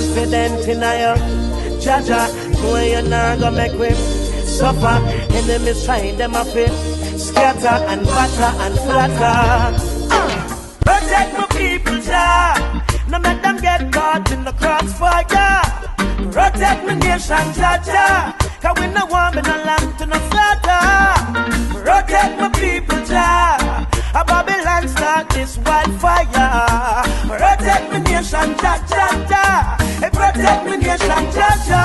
confident in you. Jaja, know you not gonna make me suffer. Enemies trying them up it, scatter and batter and flatter. Protect my people, Jah. No make them get caught in the crossfire. Protect my nation, Jaja. Cause we no want me no land to no slaughter. Protect my people, Jah. A Babylon start this wildfire. Protect my nation, Jaja. Protect my nation, Jaja.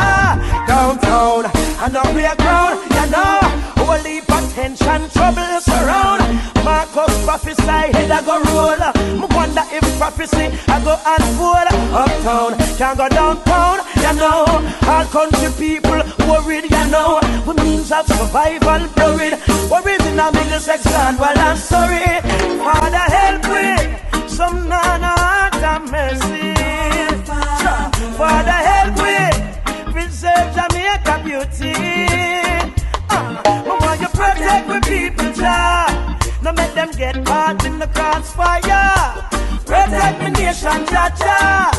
Downtown and on the ground, you know. Whole heap of tension, trouble surround. Marcus prophesy, head I go roll. Me wonder if prophecy I go unfold. Uptown, can't go downtown, you know. All country people worried, you know. With means of survival blurred. Worries in a Middlesex land, well I'm sorry. Father help me, some nana have mercy. Father help me, preserve Jamaica beauty. I want you protect my people, Jah. No make them get caught in the crossfire. Protect my nation, Jaja.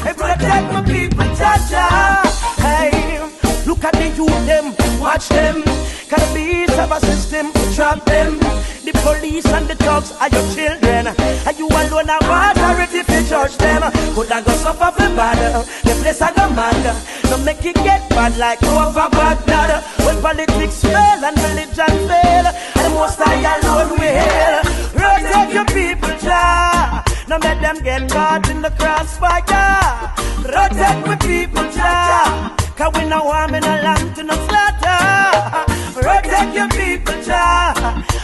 Hey, protect my people, Jaja. Hey, look at the youth them, watch them. Can the beast of a system trap them? The police and the thugs are your children. And you alone have authority to judge them. Could I go suffer for bad? The place I go mad. Don't make it get bad like over Baghdad. When politics fail and religion fail, and the most I alone will. Protect your people, Jah. Now make them get caught in the crossfire. Protect my people, Jah. Cause we no want me no land to no slaughter. Protect your people, Jah.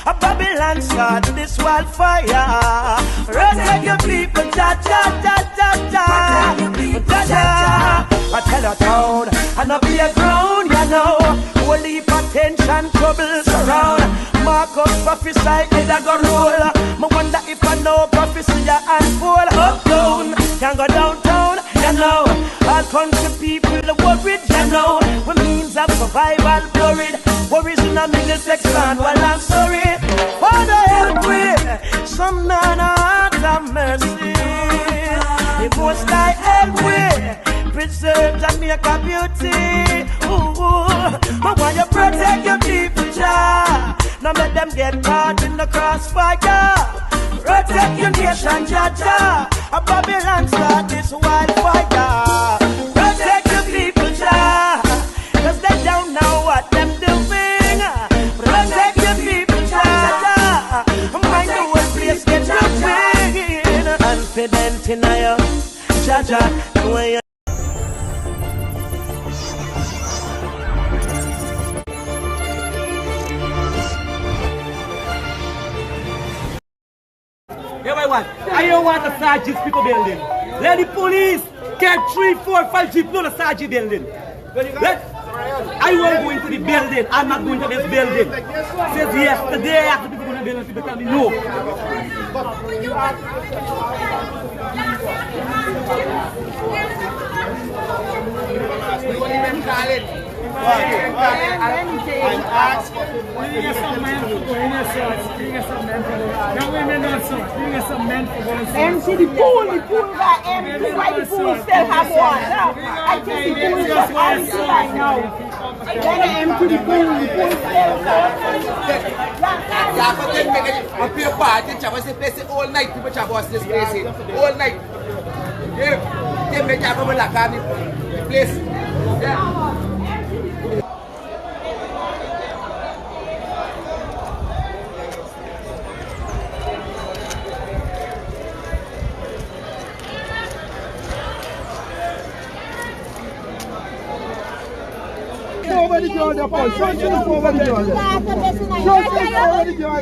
A Babylon start this wildfire. Protect your people, Jah, Jah, Jah, Jah, Jah. Jah. I tell a town and a playground, you know. Whole heap of tension, trouble surround. Marcus prophesy, head I go roll. Me wonder if I know prophecy I unfold. Uptown, can't go downtown, you know. All country people worried, you know. With means of survival blurred. Worries in a Middlesex land, well I'm sorry. Father help me, some nana have mercy. It must I help me, preserve Jamaica beauty. Ooh, I want you protect your people, Jah. Now make them get caught in the crossfire. Protect your nation, Jaja. A Babylon start this wildfire. Protect your people, Jah. Cause they don't know what them doing. Protect your people, Jah. Mind the whole place get dropping. Confident in you, Jaja. Know you. I don't want the Sergeant's people building. Let the police get 3, 4, 5 jeep to the Sergeant building. I won't go into the building. I'm not going to this building. Says yesterday after people going to building, people tell me no. And ask for bring us some men for going yourself. Bring us some men for going. No women also. Bring us some men for going. Empty the pool got empty. Why the pool still have water? I think the pool is just empty right now. Then empty the pool still yeah, but then make a pure party, Chavas place it all night, people Chavas this place it all night. Yeah, they make a place. Yeah. Over the Jordan, Paul. Show you over the Jordan.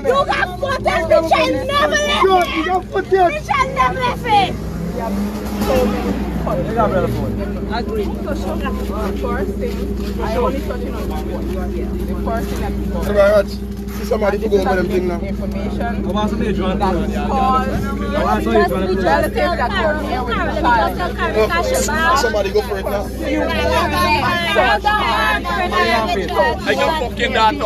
You got foot and we shall never live it. We shall never live it. Agree. So show that the first thing, I only touching on the first thing that people somebody to go over them thing now. Information that calls relatives that were here with the child. Somebody go for it now. I got fucking data.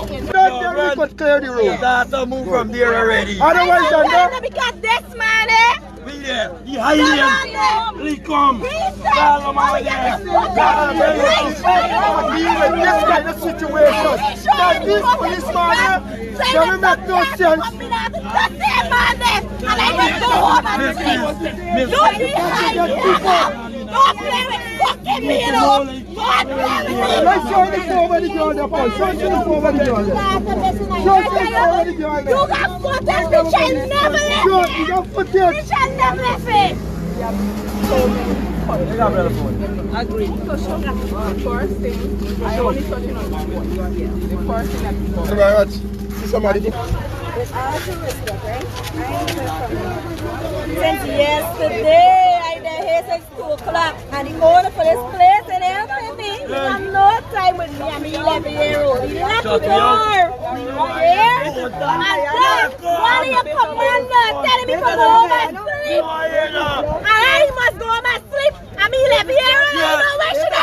Clear the road. Data move from there already. Otherwise, we got this money. there. He hiding. He come. Call him over there. Deal with this kind of situation. That this policeman, they make no sense. Don't play with fucking me, you know. Let's show the over the girl, the boy. Show the over the girl. You got footage, we shall never let it. You got footage. We shall never let it. Agree. The first thing, I only touching on the phone. The first thing that people... Thank you very much. See somebody. With all due respect, right? I ain't heard from you. Since yesterday, I there here since 2 o'clock. And the owner for this place, and helping me. He have no time with me. I'm 11-year-old. He left the door. Yeah? And then, one of your commanders telling me to go home and sleep. And I must go home and sleep. I'm 11-year-old. I don't know where she is.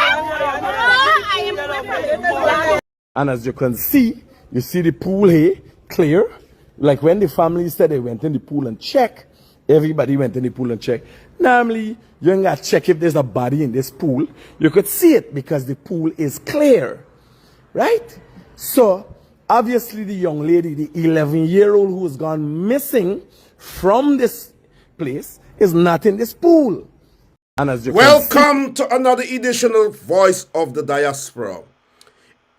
I am away from this. And as you can see, you see the pool here clear. Like when the family said they went in the pool and check, everybody went in the pool and check. Normally, you ain't got to check if there's a body in this pool. You could see it because the pool is clear. Right? So, obviously the young lady, the 11-year-old who has gone missing from this place is not in this pool. And as you Welcome to another edition of Voice of the Diaspora.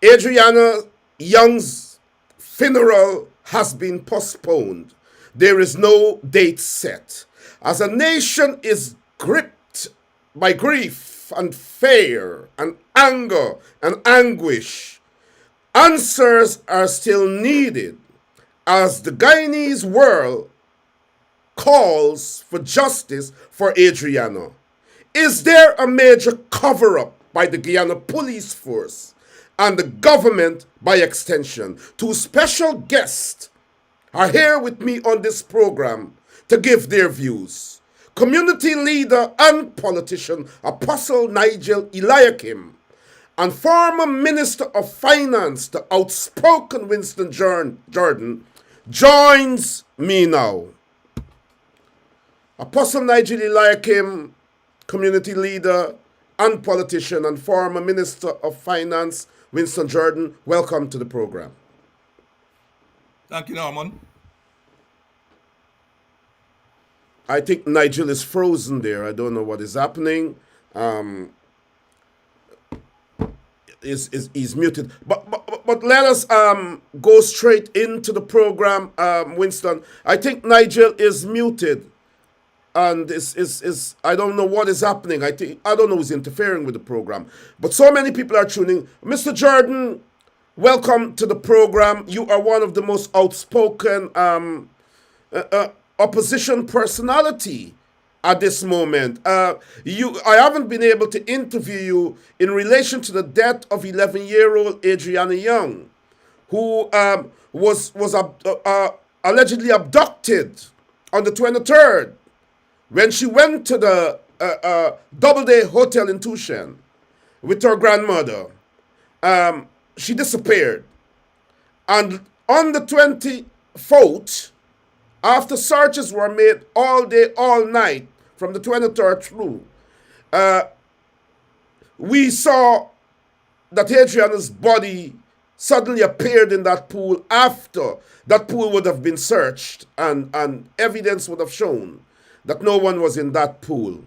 Adrianna Younge's funeral has been postponed. There is no date set. As a nation is gripped by grief and fear and anger and anguish, answers are still needed as the Guyanese world calls for justice for Adrianna. Is there a major cover-up by the Guyana police force and the government by extension? Two special guests are here with me on this program to give their views. Community leader and politician Apostle Nigel Eliakim and former Minister of Finance, the outspoken Winston Jordan, joins me now. Apostle Nigel Eliakim, community leader and politician and former Minister of Finance, Winston Jordan, welcome to the program. Thank you, Norman. I think Nigel is frozen there. I don't know what is happening. He's muted. But let us go straight into the program, Winston. I think Nigel is muted. And I don't know what is happening. I don't know who's interfering with the program. But so many people are tuning. Mr. Jordan, welcome to the program. You are one of the most outspoken opposition personality at this moment. I haven't been able to interview you in relation to the death of 11-year-old Adrianna Younge, who was allegedly abducted on the 23rd. When she went to the Doubleday Hotel in Tuschen with her grandmother, she disappeared. And on the 24th, after searches were made all day, all night, from the 23rd through, we saw that Adrianna's body suddenly appeared in that pool after that pool would have been searched and evidence would have shown that no one was in that pool.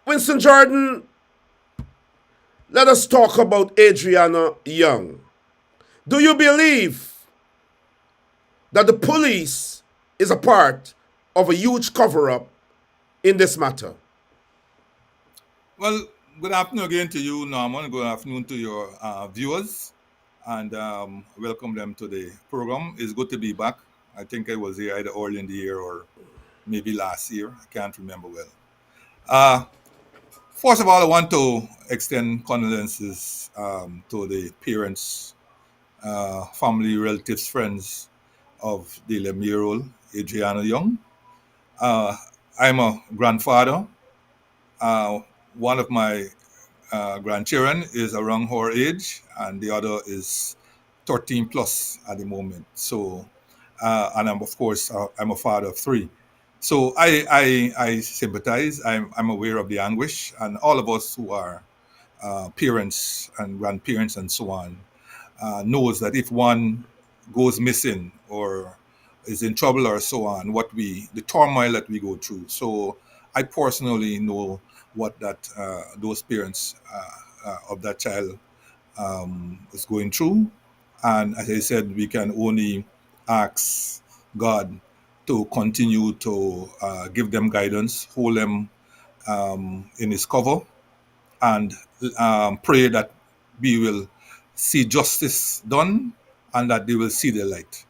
Winston Jordan, let us talk about Adrianna Younge. Do you believe that the police is a part of a huge cover-up in this matter? Well, good afternoon again to you, Norman. Good afternoon to your viewers. And welcome them to the program. It's good to be back. I think I was here either early in the year or maybe last year. I can't remember well. First of all, I want to extend condolences to the parents, family, relatives, friends of the 11-year-old Adrianna Younge. I'm a grandfather. One of my grandchildren is around her age, and the other is 13 plus at the moment. So, and I'm a father of 3. So I sympathize. I'm aware of the anguish, and all of us who are parents and grandparents and so on knows that if one goes missing or is in trouble or so on, the turmoil that we go through. So I personally know what those parents of that child is going through, and as I said, we can only ask God to continue to give them guidance, hold them in His cover, and pray that we will see justice done and that they will see the light.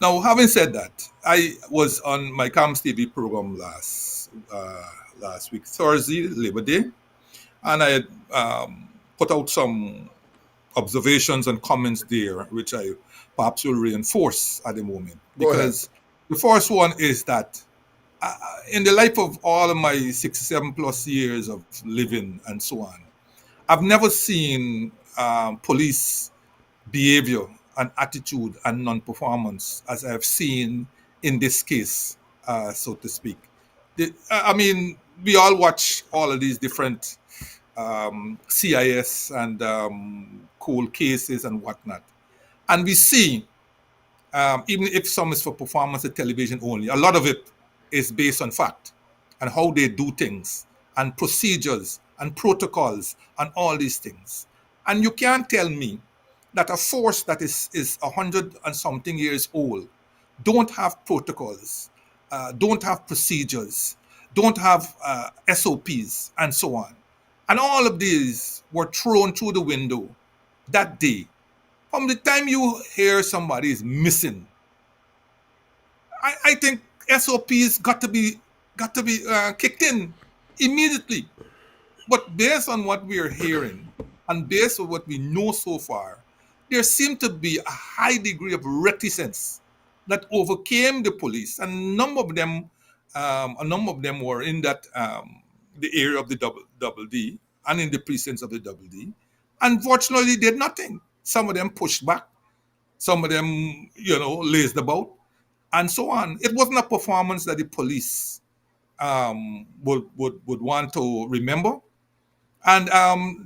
Now, having said that, I was on my CAMS TV program last week, Thursday, Labor Day, and I had put out some observations and comments there, which I perhaps will reinforce at the moment. Because the first one is that in the life of all of my 67 plus years of living and so on, I've never seen police behavior and attitude and non-performance as I've seen in this case, so to speak. I mean, we all watch all of these different CIS and cold cases and whatnot. And we see, even if some is for performance at television only, a lot of it is based on fact and how they do things and procedures and protocols and all these things. And you can't tell me that a force that is 100 and something years old don't have protocols, don't have procedures, don't have SOPs and so on. And all of these were thrown through the window that day. From the time you hear somebody is missing, I think SOPs got to be kicked in immediately. But based on what we are hearing and based on what we know so far, there seemed to be a high degree of reticence that overcame the police, and a number of them were in that the area of the double D and in the precincts of the double D. Unfortunately, did nothing. Some of them pushed back, some of them, lazed about, and so on. It wasn't a performance that the police would want to remember. And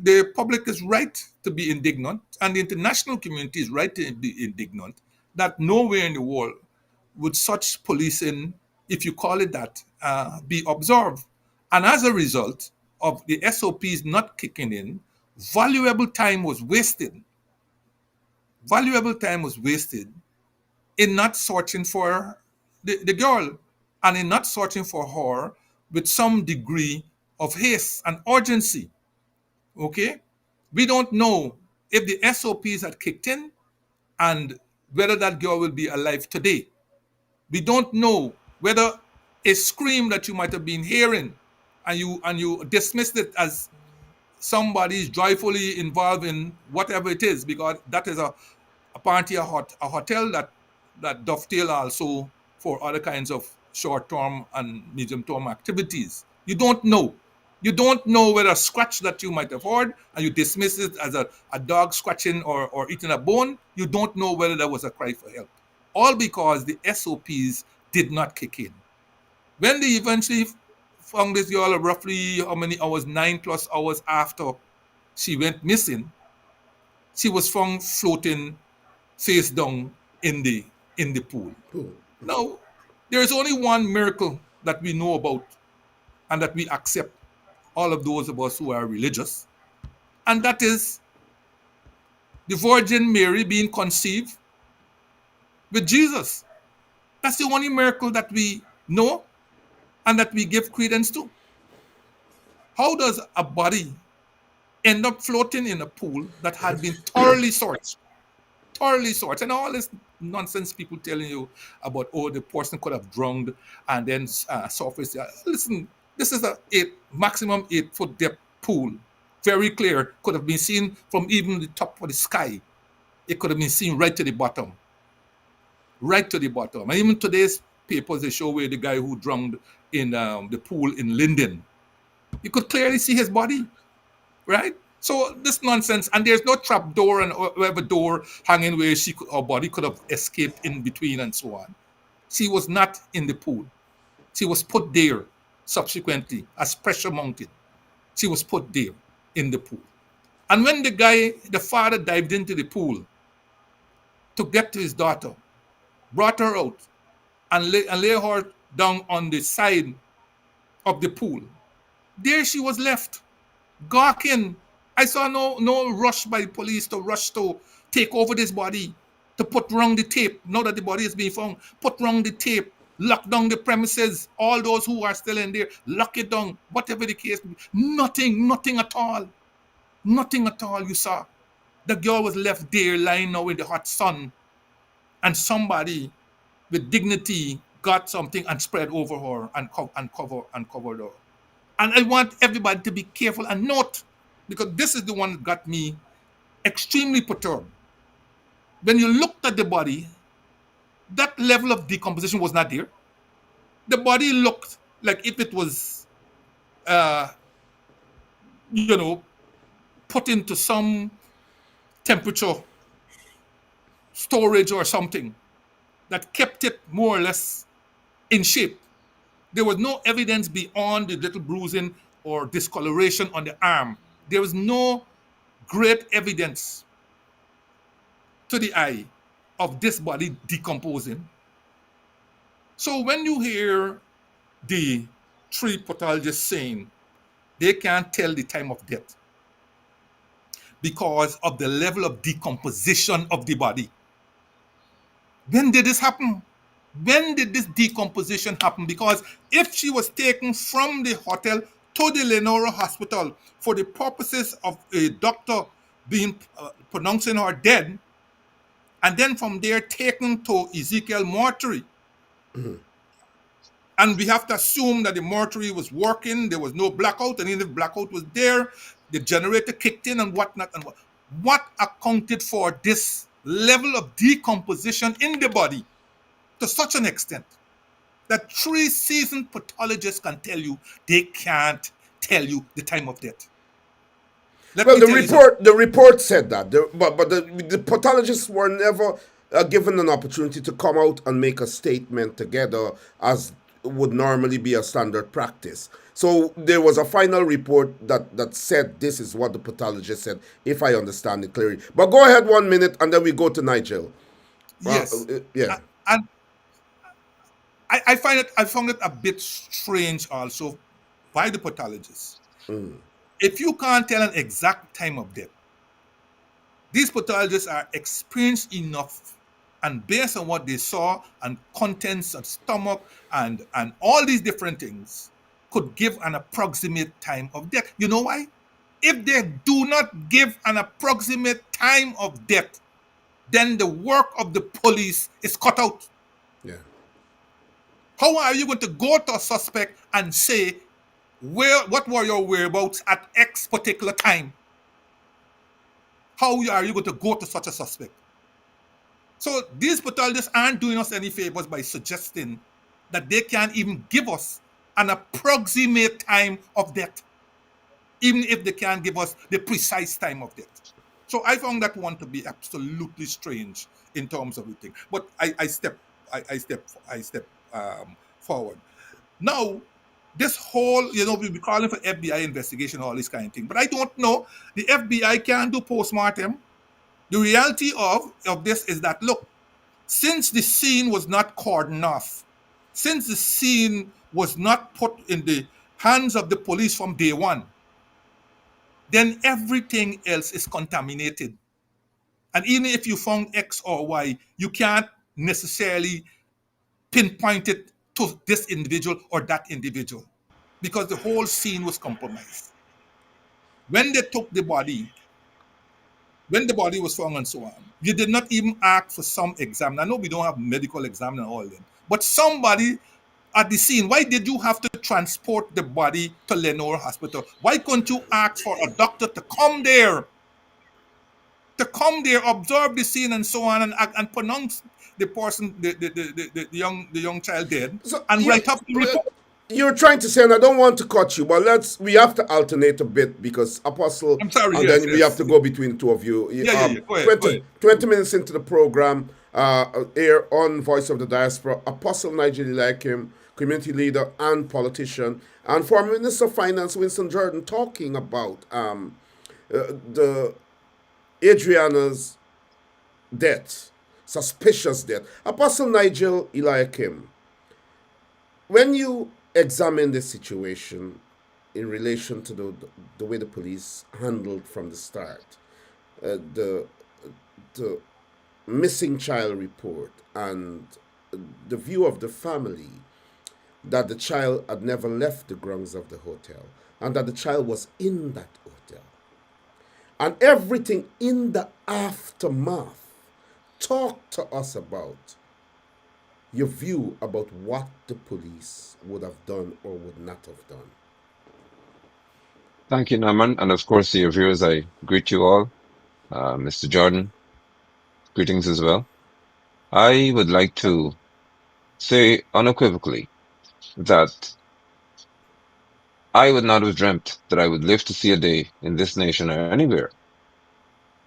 the public is right to be indignant, and the international community is right to be indignant that nowhere in the world would such policing, if you call it that, be observed. And as a result of the SOPs not kicking in, valuable time was wasted. Valuable time was wasted in not searching for the girl and in not searching for her with some degree of haste and urgency. Okay? We don't know if the SOPs had kicked in and whether that girl will be alive today. We don't know whether a scream that you might have been hearing and you dismissed it as somebody is joyfully involved in whatever it is, because that is apparently a hotel that dovetail also for other kinds of short-term and medium-term activities. You don't know. You don't know whether a scratch that you might have heard and you dismiss it as a dog scratching or eating a bone. You don't know whether that was a cry for help. All because the SOPs did not kick in. When they eventually found this girl roughly how many hours, 9+ hours after she went missing, she was found floating face down in the pool. Now, there is only one miracle that we know about and that we accept, all of those of us who are religious, and that is the Virgin Mary being conceived with Jesus. That's the only miracle that we know and that we give credence to. How does a body end up floating in a pool that had been thoroughly searched? And all this nonsense people telling you about, the person could have drowned and then surfaced. Listen, this is a maximum 8-foot depth pool. Very clear. Could have been seen from even the top of the sky. It could have been seen right to the bottom. Right to the bottom. And even today's papers, they show where the guy who drowned in the pool in Linden. You could clearly see his body. Right? So this nonsense, and there's no trap door and whatever door hanging where her body could have escaped in between and so on. She was not in the pool. She was put there subsequently as pressure mounted. She was put there in the pool. And when the father dived into the pool to get to his daughter, brought her out and lay her down on the side of the pool, there she was left, gawking. I saw no rush by police to rush to take over this body, to put round the tape, now that the body is being found, put round the tape, lock down the premises, all those who are still in there, lock it down, whatever the case. Nothing at all. Nothing at all you saw. The girl was left there lying now in the hot sun, and somebody with dignity got something and spread over her and covered her. And I want everybody to be careful and note, because this is the one that got me extremely perturbed. When you looked at the body, that level of decomposition was not there. The body looked like if it was, put into some temperature storage or something that kept it more or less in shape. There was no evidence beyond the little bruising or discoloration on the arm. There was no great evidence to the eye of this body decomposing. So when you hear the 3 pathologists saying they can't tell the time of death because of the level of decomposition of the body, when did this happen? When did this decomposition happen? Because if she was taken from the hotel to the Lenora Hospital for the purposes of a doctor pronouncing her dead, and then from there taken to Ezekiel mortuary, and we have to assume that the mortuary was working, there was no blackout, and even if blackout was there, the generator kicked in and whatnot. And what accounted for this level of decomposition in the body to such an extent that 3 seasoned pathologists can tell you they can't tell you the time of death? The report said that, but the pathologists were never given an opportunity to come out and make a statement together as would normally be a standard practice. So there was a final report that said this is what the pathologist said, if I understand it clearly. But go ahead 1 minute and then we go to Nigel. Yes. Yeah. And I found it a bit strange also by the pathologists. If you can't tell an exact time of death, these pathologists are experienced enough, and based on what they saw and contents of stomach and all these different things, could give an approximate time of death. You know why? If they do not give an approximate time of death, then the work of the police is cut out. Yeah. How are you going to go to a suspect and say, what were your whereabouts at X particular time? How are you going to go to such a suspect? So these pathologists aren't doing us any favors by suggesting that they can't even give us an approximate time of death, even if they can't give us the precise time of death. So I found that one to be absolutely strange in terms of everything. But I step forward. Now, this whole, we'll be calling for FBI investigation, all this kind of thing. But I don't know. The FBI can do postmortem. The reality of this is that, look, since the scene was not cordoned off, since the scene was not put in the hands of the police from day one, then everything else is contaminated. And even if you found X or Y, you can't necessarily pinpoint it to this individual or that individual, because the whole scene was compromised. When they took the body, when the body was found and so on, you did not even ask for some exam. I know we don't have medical exam and all that, but somebody at the scene, why did you have to transport the body to Lenore Hospital? Why couldn't you ask for a doctor to come there, observe the scene and so on, and pronounce the person, the young child dead, and write up the report? You're trying to say, and I don't want to cut you, but we have to alternate a bit because Apostle, I'm sorry, and then we have to go between the two of you. Go ahead. 20 minutes into the program, here on Voice of the Diaspora, Apostle Nigel Eliakim community leader and politician, and former Minister of Finance Winston Jordan talking about the Adrianna's death, suspicious death. Apostle Nigel Eliakim, when you examine the situation in relation to the way the police handled from the start, the missing child report and the view of the family that the child had never left the grounds of the hotel and that the child was in that hotel, and everything in the aftermath, talk to us about your view about what the police would have done or would not have done. Thank you, Norman. And of course, to your viewers, I greet you all. Mr. Jordan, greetings as well. I would like to say unequivocally that I would not have dreamt that I would live to see a day in this nation or anywhere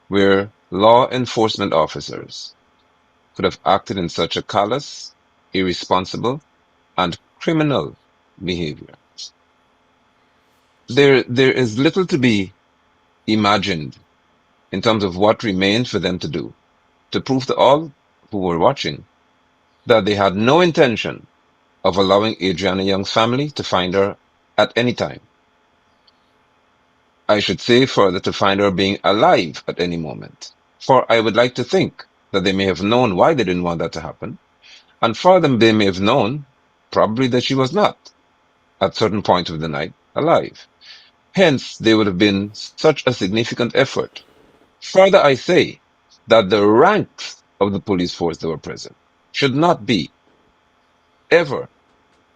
where law enforcement officers could have acted in such a callous, irresponsible, and criminal behavior. There is little to be imagined in terms of what remained for them to do to prove to all who were watching that they had no intention of allowing Adrianna Young's family to find her at any time. I should say further to find her being alive at any moment. For I would like to think that they may have known why they didn't want that to happen. And further, they may have known probably that she was not at certain point of the night alive. Hence, there would have been such a significant effort. Further, I say that the ranks of the police force that were present should not be ever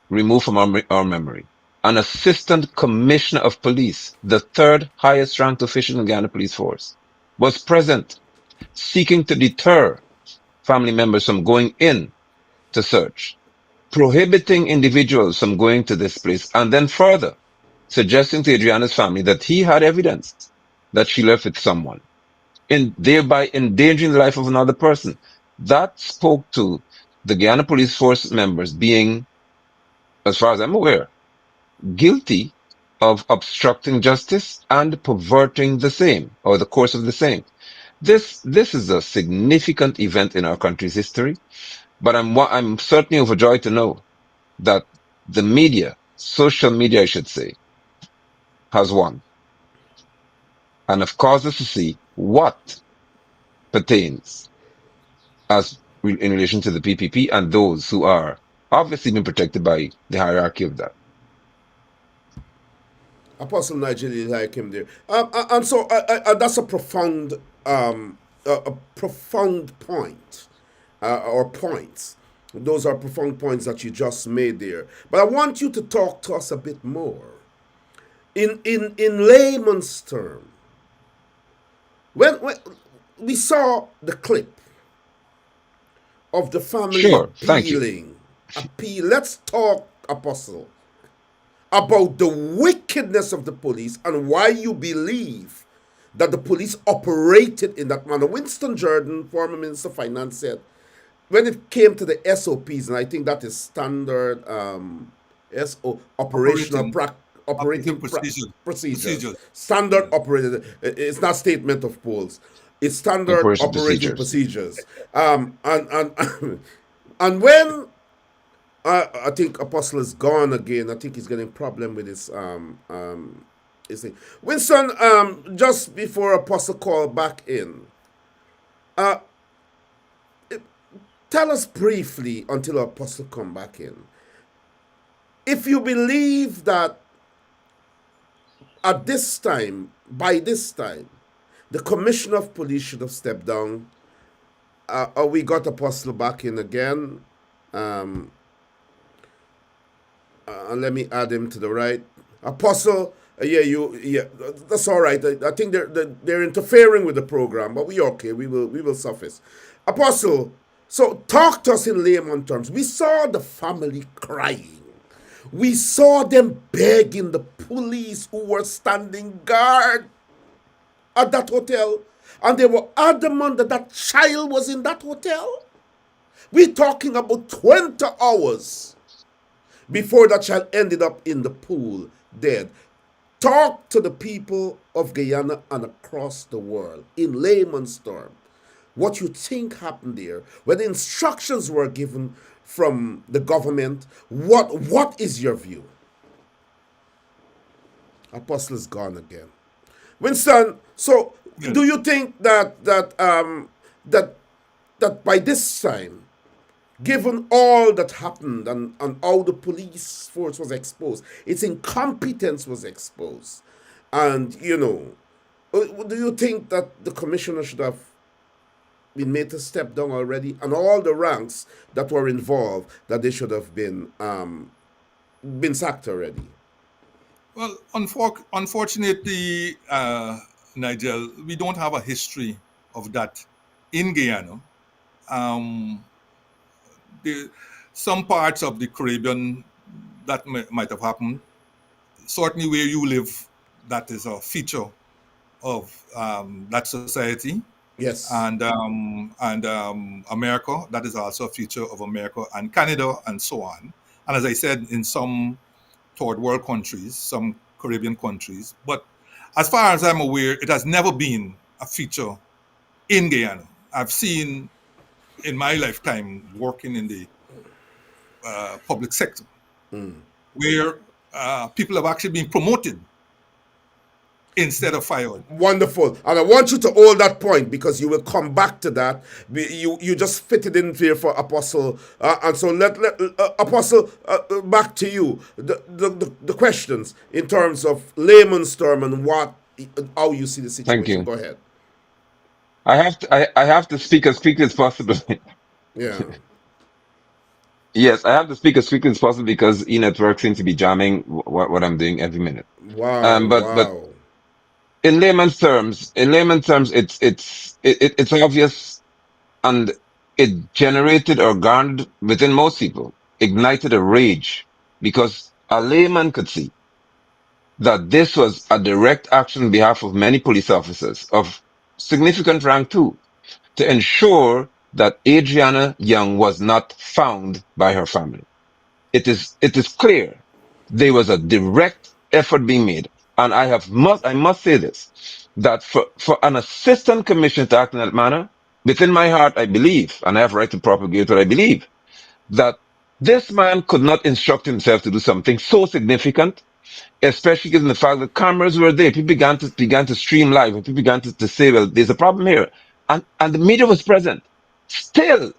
removed from our memory. An assistant commissioner of police, the third highest ranked official in the Ghana police force, was present seeking to deter family members from going in to search, prohibiting individuals from going to this place, and then further suggesting to Adrianna's family that he had evidence that she left with someone, thereby endangering the life of another person. That spoke to the Guyana Police Force members being, as far as I'm aware, guilty of obstructing justice and perverting the same, or the course of the same. This is a significant event in our country's history, but I'm certainly overjoyed to know that the media, social media, I should say, has won and have caused us to see what pertains as in relation to the PPP and those who are obviously being protected by the hierarchy of that. Apostle Nigel Eliakim there, and so that's a profound point, or points. Those are profound points that you just made there. But I want you to talk to us a bit more in layman's term. When we saw the clip of the family appealing, let's talk, Apostle, about the wickedness of the police and why you believe that the police operated in that manner. Winston Jordan, former Minister of Finance, said when it came to the SOPs, and I think that is standard operating procedures. Standard operating. It's not statement of polls. It's standard operating procedures. And when I think Apostle is gone again. I think he's getting a problem with his thing. Winston, just before Apostle called back in, tell us briefly until Apostle come back in, if you believe that at this time, by this time, the Commissioner of Police should have stepped down. We got Apostle back in again. And let me add him to the right. Apostle, that's all right. I think they're interfering with the program, but we okay. We will suffice. Apostle, so talk to us in layman terms. We saw the family crying. We saw them begging the police who were standing guard at that hotel, and they were adamant that that child was in that hotel. We're talking about 20 hours. before that child ended up in the pool dead. Talk to the people of Guyana and across the world in layman's terms what you think happened there, whether instructions were given from the government. What is your view? Apostle is gone again. Winston, so do you think that by this time, given all that happened and how the police force was exposed, its incompetence was exposed, and do you think that the commissioner should have been made to step down already, and all the ranks that were involved, that they should have been sacked already? Well, unfortunately, Nigel, we don't have a history of that in Guyana. Some parts of the Caribbean that might have happened. Certainly where you live, that is a feature of that society. Yes. And America, that is also a feature of America, and Canada, and so on. And as I said, in some third world countries, some Caribbean countries. But as far as I'm aware, it has never been a feature in Guyana. I've seen in my lifetime working in the public sector where people have actually been promoted instead of fired. Wonderful. And I want you to hold that point because you will come back to that. You just fit it in here for Apostle. And so let Apostle, back to you. The questions in terms of layman's term and how you see the situation. Thank you. Go ahead. I have to speak as quickly as possible. Yeah. Yes, I have to speak as quickly as possible because e-network seems to be jamming what I'm doing every minute. Wow. But in layman's terms, it's obvious, and it generated or garnered within most people, ignited a rage, because a layman could see that this was a direct action on behalf of many police officers of significant rank too, to ensure that Adrianna Younge was not found by her family. It is clear there was a direct effort being made. And I must say this, that for an assistant commissioner to act in that manner, within my heart, I believe, and I have right to propagate what I believe, that this man could not instruct himself to do something so significant, especially given the fact that cameras were there. People began to stream live, and people began to say, well, there's a problem here. And the media was present. Still,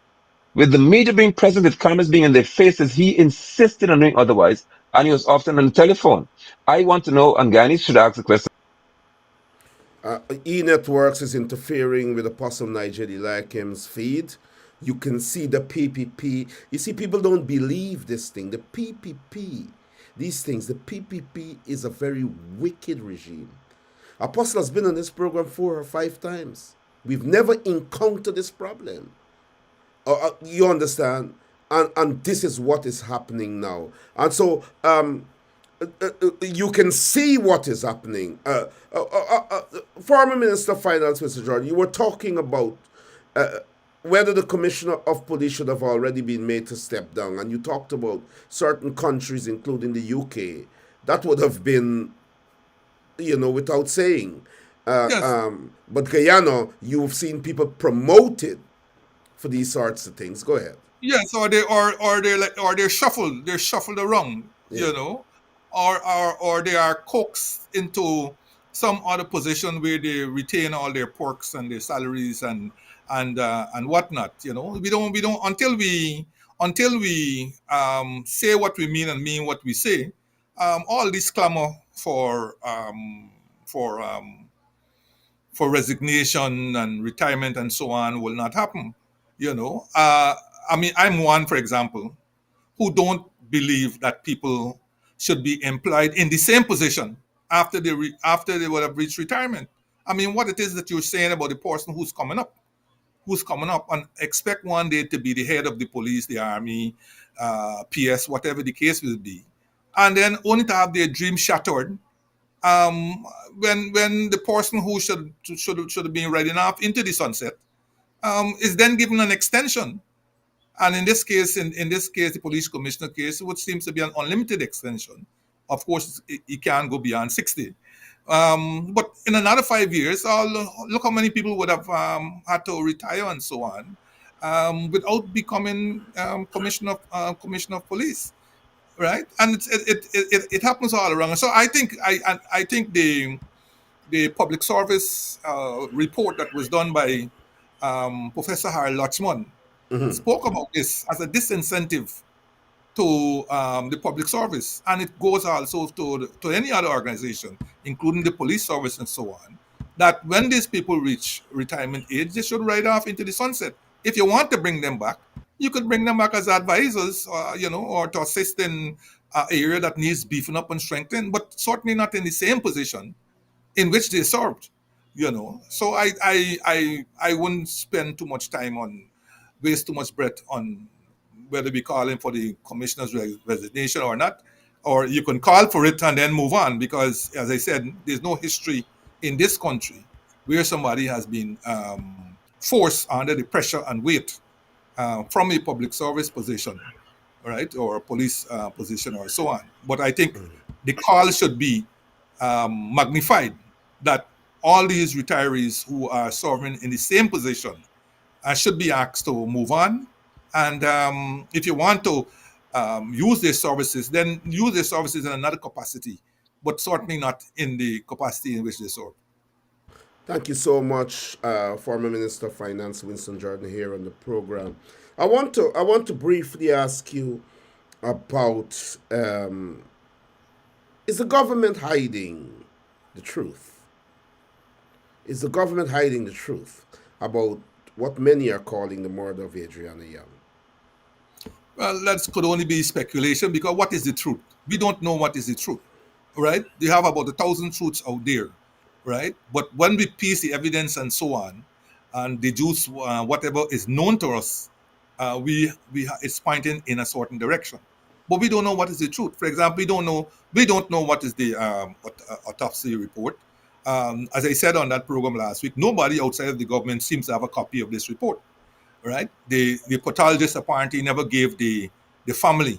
with the media being present, with cameras being in their faces, he insisted on doing otherwise, and he was often on the telephone. I want to know, and Guyanese should ask the question. E-Networks is interfering with Apostle Nigel Eliakim's feed. You can see the PPP. You see, people don't believe this thing. The PPP, these things, the PPP is a very wicked regime. Apostle has been on this program 4 or 5 times. We've never encountered this problem. You understand? And this is what is happening now. And so you can see what is happening. Former Minister of Finance, Mr. Jordan, you were talking about whether the Commissioner of Police should have already been made to step down. And you talked about certain countries, including the UK. That would have been, without saying. Yes. But Guyana, you've seen people promoted for these sorts of things. Go ahead. Yes, or they're shuffled. They're shuffled around, or they are coaxed into some other position where they retain all their perks and their salaries and whatnot. We don't until we say what we mean and mean what we say. All this clamor for resignation and retirement and so on will not happen. I'm one, for example, who don't believe that people should be employed in the same position after they would have reached retirement. What it is that you're saying about the person who's coming up and expect one day to be the head of the police, the army, PS, whatever the case will be, and then only to have their dream shattered when the person who should have been riding off into the sunset is then given an extension. And in this case, the police commissioner case, which seems to be an unlimited extension, of course, it can't go beyond 60. But in another 5 years, look how many people would have had to retire and so on, without becoming commissioner of police, right? And it happens all around. So I think the public service report that was done by Professor Harry Lachman spoke about this as a disincentive to the public service, and it goes also to any other organization, including the police service and so on, that when these people reach retirement age, they should ride off into the sunset. If you want to bring them back, you could bring them back as advisors, or to assist in an area that needs beefing up and strengthening, but certainly not in the same position in which they served. So I wouldn't spend too much time on waste too much breath on whether we call him for the commissioner's resignation or not, or you can call for it and then move on, because as I said, there's no history in this country where somebody has been forced under the pressure and weight from a public service position, right, or a police position or so on. But I think the call should be magnified, that all these retirees who are serving in the same position should be asked to move on. And if you want to use their services, then use their services in another capacity, but certainly not in the capacity in which they serve. Thank you so much, former Minister of Finance Winston Jordan, here on the program. I want to briefly ask you about, is the government hiding the truth? Is the government hiding the truth about what many are calling the murder of Adrianna Younge? Well, that could only be speculation, because what is the truth? We don't know what is the truth, right? They have about 1,000 truths out there, right? But when we piece the evidence and so on, and deduce whatever is known to us, it's pointing in a certain direction. But we don't know what is the truth. For example, we don't know what is the autopsy report. As I said on that program last week, nobody outside of the government seems to have a copy of this report, right? The pathologist apparently never gave the family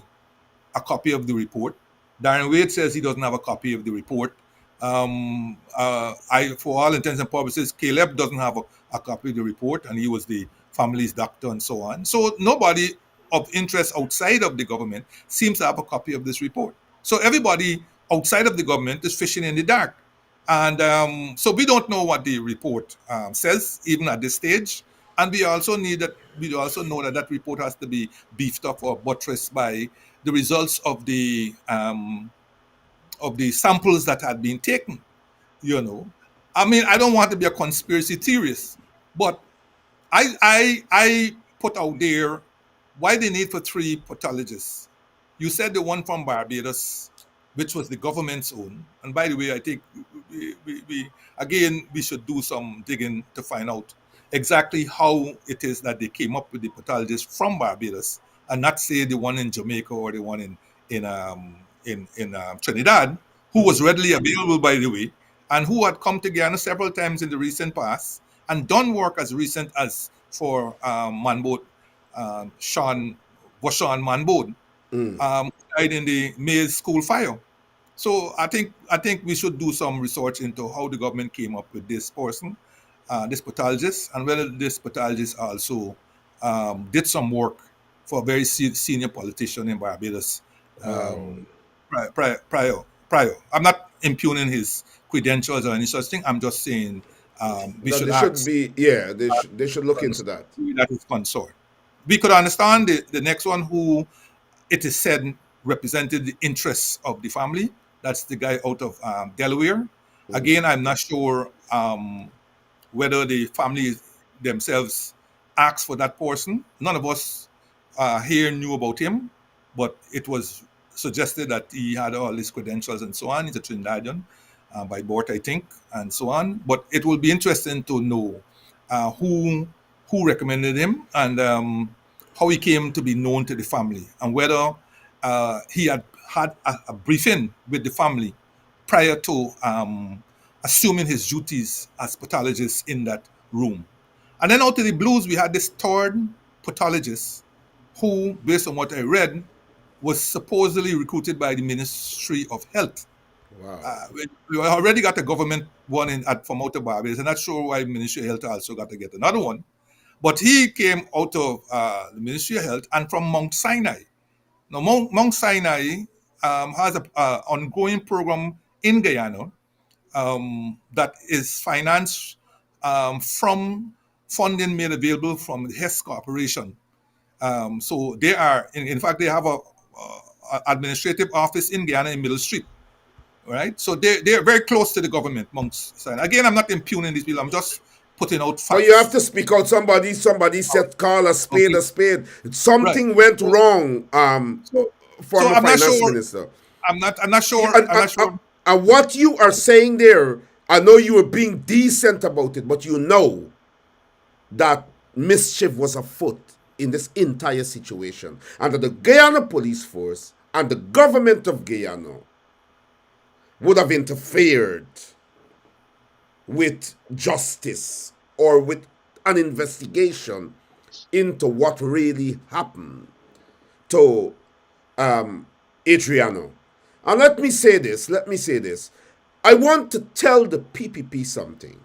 a copy of the report. Darren Wade says he doesn't have a copy of the report. For all intents and purposes, Caleb doesn't have a copy of the report, and he was the family's doctor and so on. So nobody of interest outside of the government seems to have a copy of this report. So everybody outside of the government is fishing in the dark. And so we don't know what the report says, even at this stage. And we also know that report has to be beefed up or buttressed by the results of the samples that had been taken. I mean, I don't want to be a conspiracy theorist, but I put out there why the need for 3 pathologists. You said the one from Barbados, which was the government's own. And by the way, I think we should do some digging to find out exactly how it is that they came up with the pathologist from Barbados, and not say the one in Jamaica or the one in Trinidad, who was readily available, by the way, and who had come to Ghana several times in the recent past and done work as recent as for Manboat, Sean Manboat, died in the Maize School fire. So I think we should do some research into how the government came up with this person, this pathologist, and whether this pathologist also did some work for a very senior politician in Barbados prior. I'm not impugning his credentials or any such thing. I'm just saying they should look into that. That is concerned. We could understand the next one, who it is said represented the interests of the family. That's the guy out of Delaware. Again, I'm not sure whether the family themselves asked for that person. None of us here knew about him, but it was suggested that he had all his credentials and so on. He's a Trinidadian by birth, I think, and so on. But it will be interesting to know who recommended him, and how he came to be known to the family, and whether he had a briefing with the family prior to assuming his duties as pathologist in that room. And then out of the blues, we had this third pathologist who, based on what I read, was supposedly recruited by the Ministry of Health. Wow. We already got a government one from out of Barbados. I'm not sure why Ministry of Health also got to get another one. But he came out of the Ministry of Health and from Mount Sinai. Now, Mount Sinai has an ongoing program in Guyana that is financed from funding made available from the HES Corporation. So they are, in fact, they have a administrative office in Guyana in Middle Street, right? So they're very close to the government, Mount Sinai. Again, I'm not impugning these people. I'm just putting out facts. But you have to speak out. Somebody said call a spade a spade. Something went wrong, former finance minister. I'm not sure. And what you are saying there, I know you were being decent about it, but you know that mischief was afoot in this entire situation. And that the Guyana Police Force and the government of Guyana would have interfered with justice or with an investigation into what really happened to Adrianna. And let me say this. I want to tell the PPP something.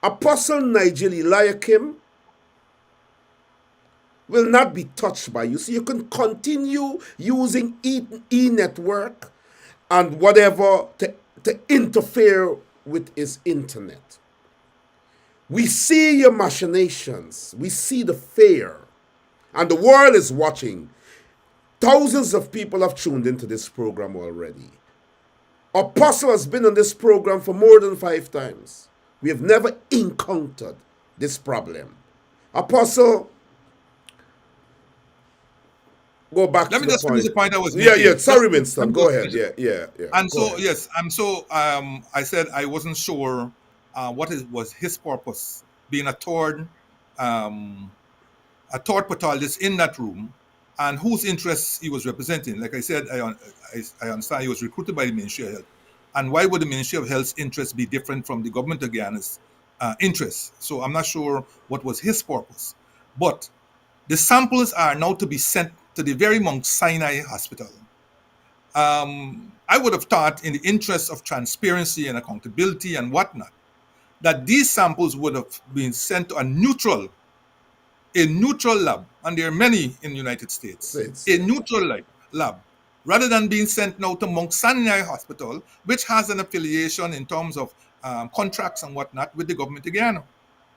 Apostle Nigel Eliakim will not be touched by you. So you can continue using e-network and whatever to interfere with his internet. We see your machinations. We see the fear. And the world is watching. Thousands of people have tuned into this program already. Apostle has been on this program for more than 5 times. We have never encountered this problem. Apostle, go back Let to me just finish the point I was making. making. Sorry, Winston. Go ahead. Yeah. And so, yes, I said I wasn't sure what was his purpose, being a third pathologist in that room, and whose interests he was representing. Like I said, I understand he was recruited by the Ministry of Health. And why would the Ministry of Health's interests be different from the government of Guyana's interests? So I'm not sure what was his purpose. But the samples are now to be sent to the very Mount Sinai Hospital. I would have thought, in the interest of transparency and accountability and whatnot, that these samples would have been sent to a neutral lab, and there are many in the United States, a neutral lab, rather than being sent now to Mount Sinai Hospital, which has an affiliation in terms of contracts and whatnot with the government of Guyana.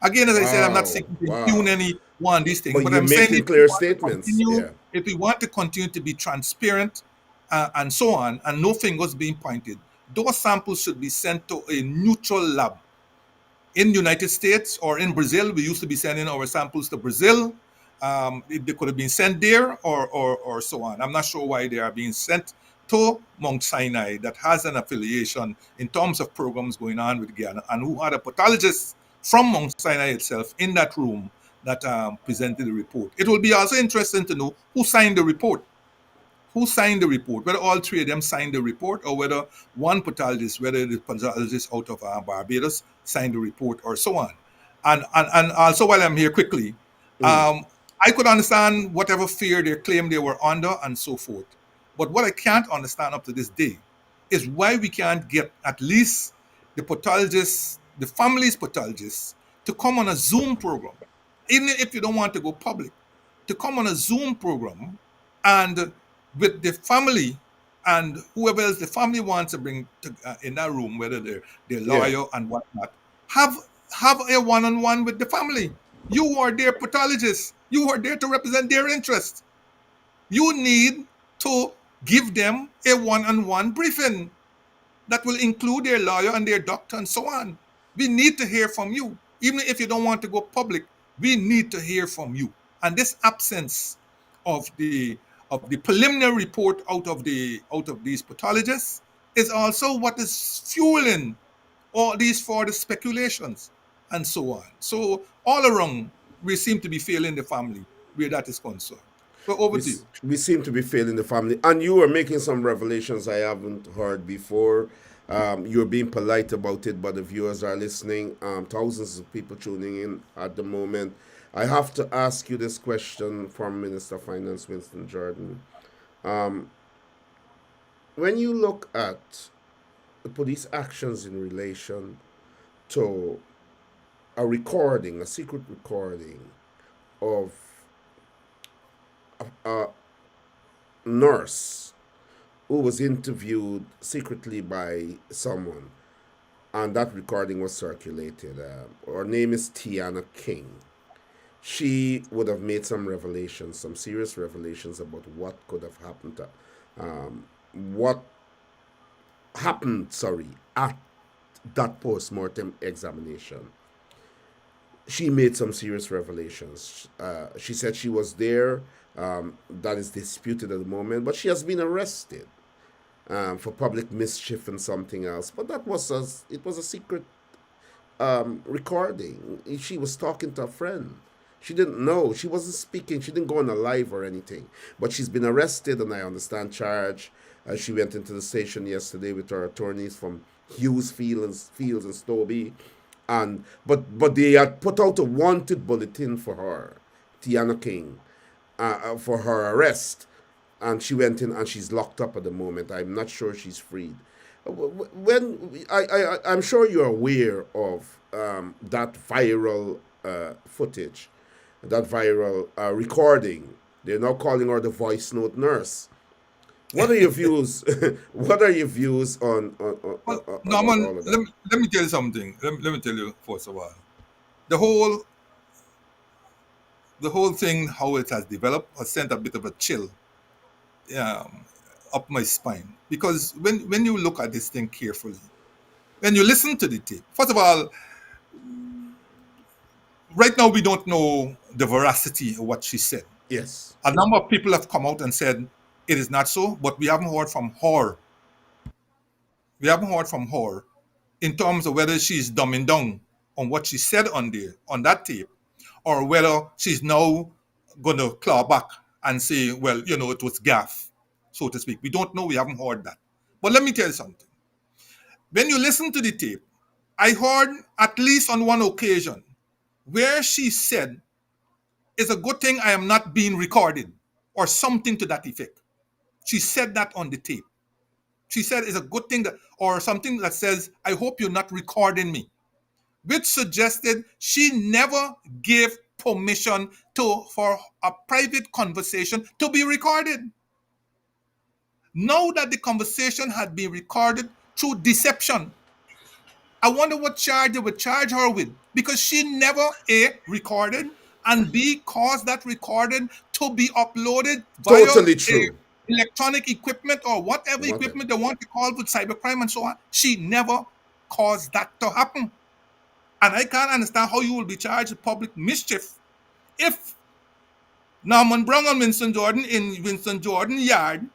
Again, as I said, I'm not seeking to impugn any one of these things, but I'm saying clear statements. If we want to continue to be transparent and so on, and no fingers being pointed, those samples should be sent to a neutral lab. In the United States or in Brazil, we used to be sending our samples to Brazil. They could have been sent there or so on. I'm not sure why they are being sent to Mount Sinai, that has an affiliation in terms of programs going on with Guyana, and who had a pathologist from Mount Sinai itself in that room that presented the report. It will be also interesting to know who signed the report. Who signed the report? Whether all 3 of them signed the report, or whether one pathologist, whether the pathologist out of Barbados signed the report, or so on. And also, while I'm here quickly, I could understand whatever fear they claim they were under and so forth. But what I can't understand up to this day is why we can't get at least the pathologists, the family's pathologists, to come on a Zoom program, even if you don't want to go public, to come on a Zoom program and with the family and whoever else the family wants to bring to, in that room, whether they're lawyer and whatnot, have a one-on-one with the family. You are their pathologist. You are there to represent their interests. You need to give them a one-on-one briefing that will include their lawyer and their doctor and so on. We need to hear from you. Even if you don't want to go public, we need to hear from you. And this absence of the preliminary report out of these pathologists is also what is fueling all these further speculations and so on. So all around, we seem to be failing the family where that is concerned. So over to you. We seem to be failing the family. And you are making some revelations I haven't heard before. You're being polite about it, but the viewers are listening. Thousands of people tuning in at the moment. I have to ask you this question from Minister of Finance Winston Jordan. When you look at the police actions in relation to a recording, a secret recording of a nurse who was interviewed secretly by someone, and that recording was circulated. Her name is Tiana King. She would have made some revelations, some serious revelations about what could have happened to, what happened, at that post-mortem examination. She made some serious revelations. She said she was there. That is disputed at the moment, but she has been arrested for public mischief and something else. But it was a secret recording. She was talking to a friend. She didn't know. She wasn't speaking. She didn't go on a live or anything. But she's been arrested, and I understand charged. She went into the station yesterday with her attorneys from Hughes Fields and Stobie. But they had put out a wanted bulletin for her, Tiana King, for her arrest. And she went in and she's locked up at the moment. I'm not sure she's freed. I'm sure you're aware of that viral footage, that viral recording. They're now calling her the voice note nurse. What are your views? What are your views on Norman, all of that? let me tell you something. Let me tell you first of all, the whole thing, how it has developed, has sent a bit of a chill up my spine, because when you look at this thing carefully, when you listen to the tape, first of all, right now we don't know the veracity of what she said. Yes. A number of people have come out and said it is not so, but we haven't heard from her. We haven't heard from her in terms of whether she's dumbing down on what she said on that tape, or whether she's now going to claw back and say, well, it was gaff, so to speak. We don't know. We haven't heard that. But let me tell you something. When you listen to the tape, I heard at least on one occasion where she said, it's a good thing I am not being recorded, or something to that effect. She said that on the tape. She said it's a good thing that, or something that says, I hope you're not recording me, which suggested she never gave permission for a private conversation to be recorded. Now that the conversation had been recorded through deception, I wonder what charge they would charge her with, because she never A, recorded, and B, caused that recording to be uploaded via Totally true. Electronic equipment or whatever equipment they want to call with cybercrime and so on. She never caused that to happen. And I can't understand how you will be charged with public mischief if Norman Brown and Winston Jordan in Winston Jordan yard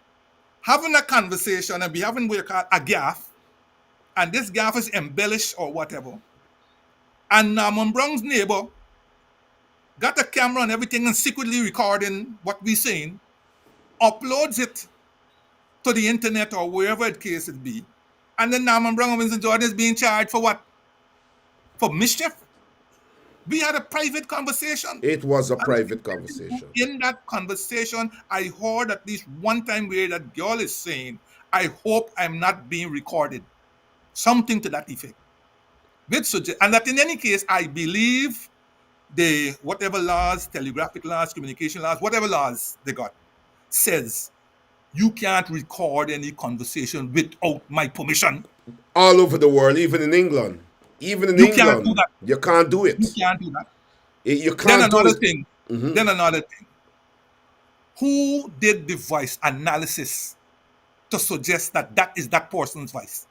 having a conversation and be having what you call a gaffe, and this gaffe is embellished or whatever, and Norman Brown's neighbor got a camera and everything and secretly recording what we're saying, uploads it to the internet or wherever the case it be, and then Norman Brown and Winston Jordan is being charged for what? For mischief? We had a private conversation. It was a private conversation. In that conversation, I heard at least one time where that girl is saying, I hope I'm not being recorded. Something to that effect. And that in any case, I believe whatever laws, telegraphic laws, communication laws, whatever laws they got, says you can't record any conversation without my permission. All over the world, even in England. Even in England, can't do that. You can't do it. You can't do that. You can't do it. Then another thing. Who did the voice analysis to suggest that is that person's voice?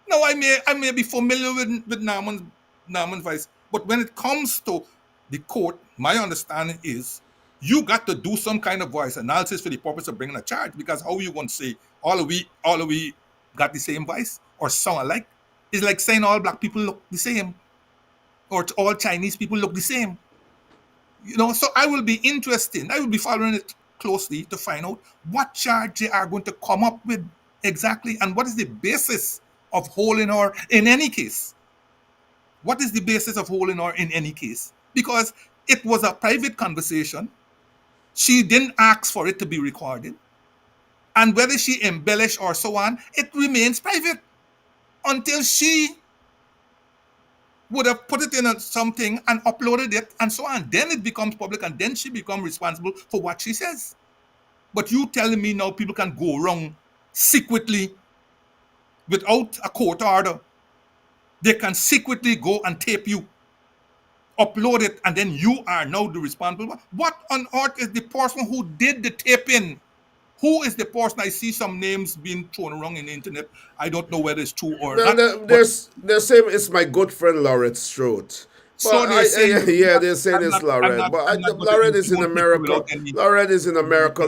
Now, I may be familiar with Norman's voice, but when it comes to the court, my understanding is you got to do some kind of voice analysis for the purpose of bringing a charge, because how are you going to say all of we got the same voice or sound alike? It's like saying all black people look the same or all Chinese people look the same. So I will be interested. I will be following it closely to find out what charge they are going to come up with exactly, and what is the basis of holding her in any case. What is the basis of holding her in any case? because it was a private conversation. She didn't ask for it to be recorded. And whether she embellished or so on, it remains private until she would have put it in something and uploaded it and so on. Then it becomes public and then she becomes responsible for what she says. But you telling me now people can go wrong secretly without a court order. They can secretly go and tape you, upload it, and then you are now the responsible. What on earth is the person who did the taping? Who is the person? I see some names being thrown around in the internet. I don't know whether it's true or not. They're saying it's my good friend Lauren Strode. So they're saying, yeah, they're saying it's Lauren. But Lauren is in America. Lauren is in America.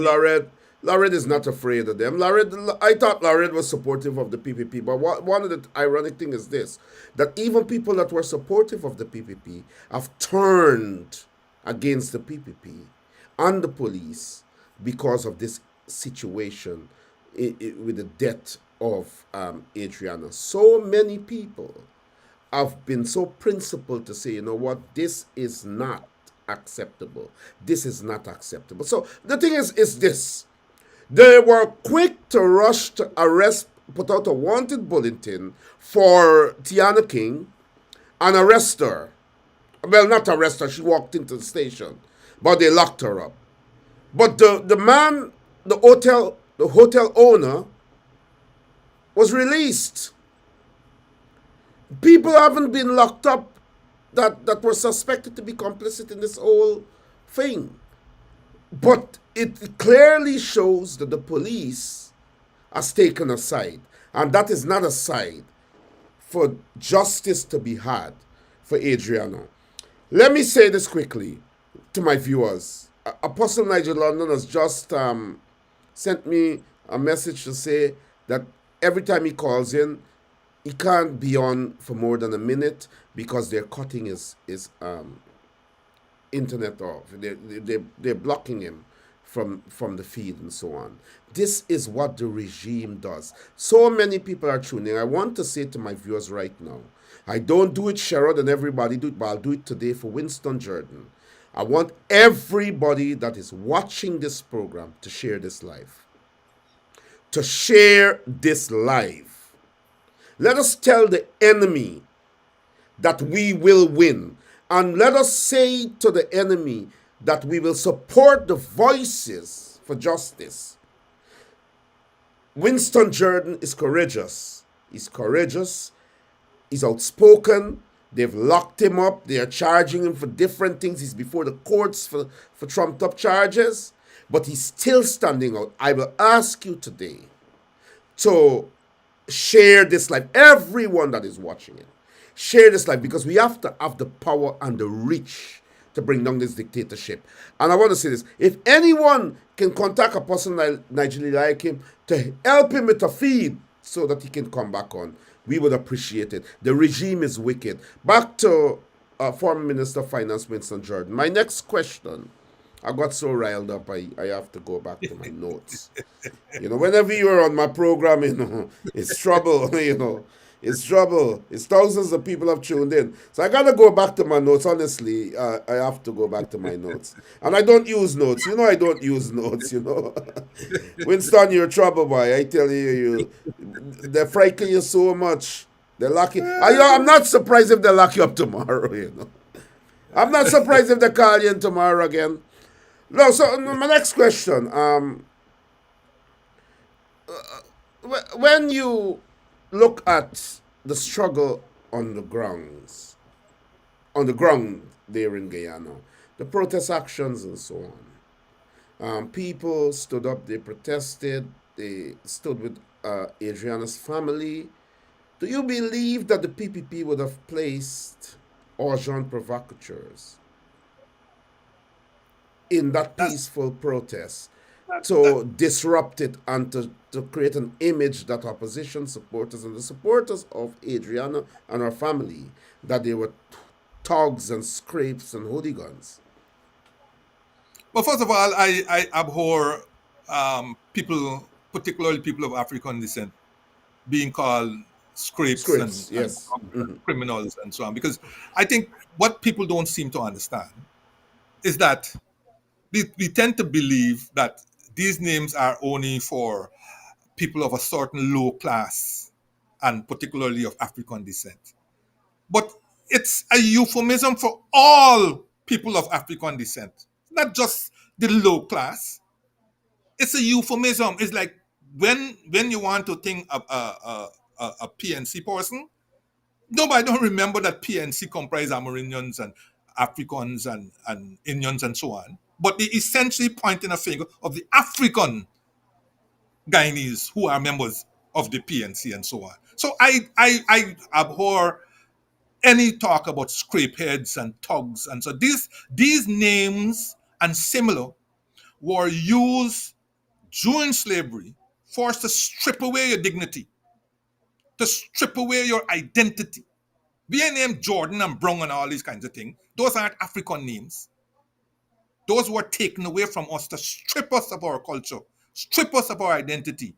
Lauren is not afraid of them. I thought Lauren was supportive of the PPP. But one of the ironic things is this, that even people that were supportive of the PPP have turned against the PPP and the police because of this situation with the death of Adrianna. So many people have been so principled to say, you know what, this is not acceptable. This is not acceptable. So the thing is this. They were quick to rush to arrest, put out a wanted bulletin for Tiana King and arrest her. Well, not arrest her, she walked into the station, but they locked her up. But the man, the hotel owner, was released. People haven't been locked up that were suspected to be complicit in this whole thing. But it clearly shows that the police has taken a side. And that is not a side for justice to be had for Adrianna. Let me say this quickly to my viewers. Apostle Nigel London has just sent me a message to say that every time he calls in, he can't be on for more than a minute because they're cutting his internet off. They're blocking him from the feed and so on. This is what the regime does. So many people are tuning. I want to say to my viewers right now, I don't do it, Sherrod, and everybody do it, but I'll do it today for Winston Jordan. I want everybody that is watching this program to share this live. To share this live. Let us tell the enemy that we will win. And let us say to the enemy that we will support the voices for justice. Winston Jordan is courageous. He's courageous. He's outspoken. They've locked him up. They are charging him for different things. He's before the courts for trumped up charges. But he's still standing out. I will ask you today to share this live. Everyone that is watching it, share this live, because we have to have the power and the reach to bring down this dictatorship. And I want to say this. If anyone can contact Apostle Nigel Eliakim to help him with a feed so that he can come back on, we would appreciate it. The regime is wicked. Back to former Minister of Finance, Winston Jordan. My next question, I got so riled up, I have to go back to my notes. Whenever you're on my program, it's trouble, It's trouble. It's thousands of people have tuned in. So I got to go back to my notes. Honestly, I have to go back to my notes. And I don't use notes. I don't use notes, Winston, you're trouble, boy. I tell you, they're frightening you so much. They're lucky. I'm not surprised if they lock you up tomorrow, I'm not surprised if they call you in tomorrow again. No, so my next question. When you look at the struggle on the ground there in Guyana, the protest actions and so on. People stood up, they protested, they stood with Adrianna's family. Do you believe that the PPP would have placed agents provocateurs in that peaceful protest to disrupt it and to create an image that opposition supporters and the supporters of Adrianna and her family, that they were thugs and scrapes and hooligans? Well, first of all, I abhor people, particularly people of African descent, being called scrapes Scrapes, and yes. Mhm. criminals and so on. Because I think what people don't seem to understand is that we tend to believe that these names are only for people of a certain low class and particularly of African descent. But it's a euphemism for all people of African descent, not just the low class. It's a euphemism. It's like when you want to think of a PNC person, nobody don't remember that PNC comprise Amerindians and Africans and Indians and so on. But they essentially pointing a finger of the African Guyanese who are members of the PNC and so on. So I abhor any talk about scrapeheads and thugs and so these names and similar were used during slavery for us to strip away your dignity, to strip away your identity. Being named Jordan and Brown and all these kinds of things, those aren't African names. Those were taken away from us to strip us of our culture, strip us of our identity,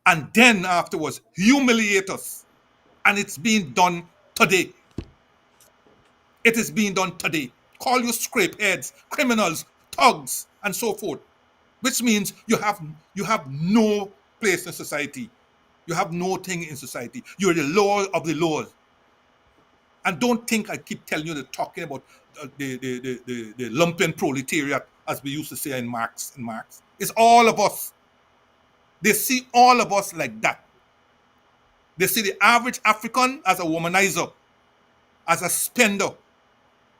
and then afterwards humiliate us. And it's being done today. It is being done today. Call you scrapeheads, criminals, thugs, and so forth. Which means you have no place in society. You have no thing in society. You're the law of the laws. And don't think I keep telling you that talking about the lumpen proletariat, as we used to say in Marx. It's all of us. They see all of us like that. They see the average African as a womanizer, as a spender,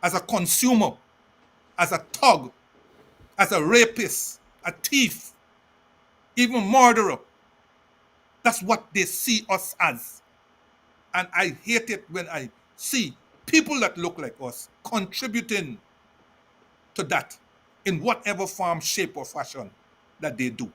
as a consumer, as a thug, as a rapist, a thief, even murderer. That's what they see us as. And I hate it when I see people that look like us contributing to that in whatever form, shape, or fashion that they do.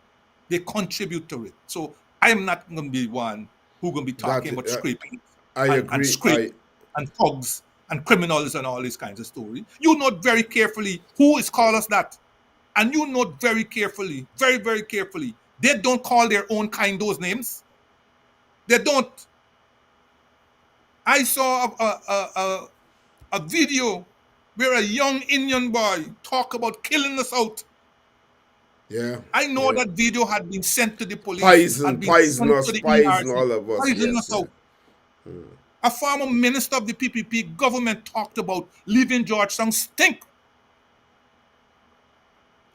They contribute to it. So I'm not going to be one who's going to be talking about scraping and scrape and thugs and criminals and all these kinds of stories. You note very carefully who is called us that. And you note very carefully, very, very carefully, they don't call their own kind those names. They don't. I saw a video where a young Indian boy talk about killing us out. Yeah. I know that video had been sent to the police. Poison all of us. Poison us out. A former minister of the PPP government talked about leaving Georgetown stink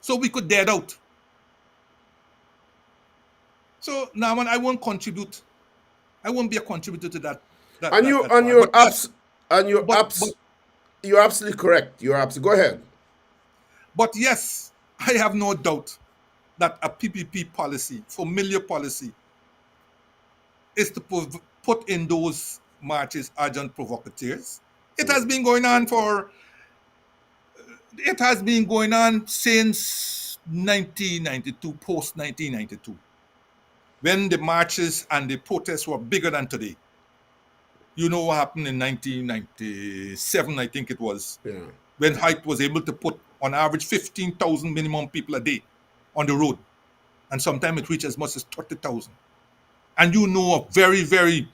so we could dead out. So now I won't contribute. I won't be a contributor to that. You're absolutely correct. You're absolutely go ahead. But yes, I have no doubt that a PPP policy, familiar policy, is to put in those marches agent provocateurs. It has been going on since 1992, post 1992, when the marches and the protests were bigger than today. You know what happened in 1997, I think it was, when Haidt was able to put on average 15,000 minimum people a day on the road. And sometimes it reached as much as 30,000. And you know a very, very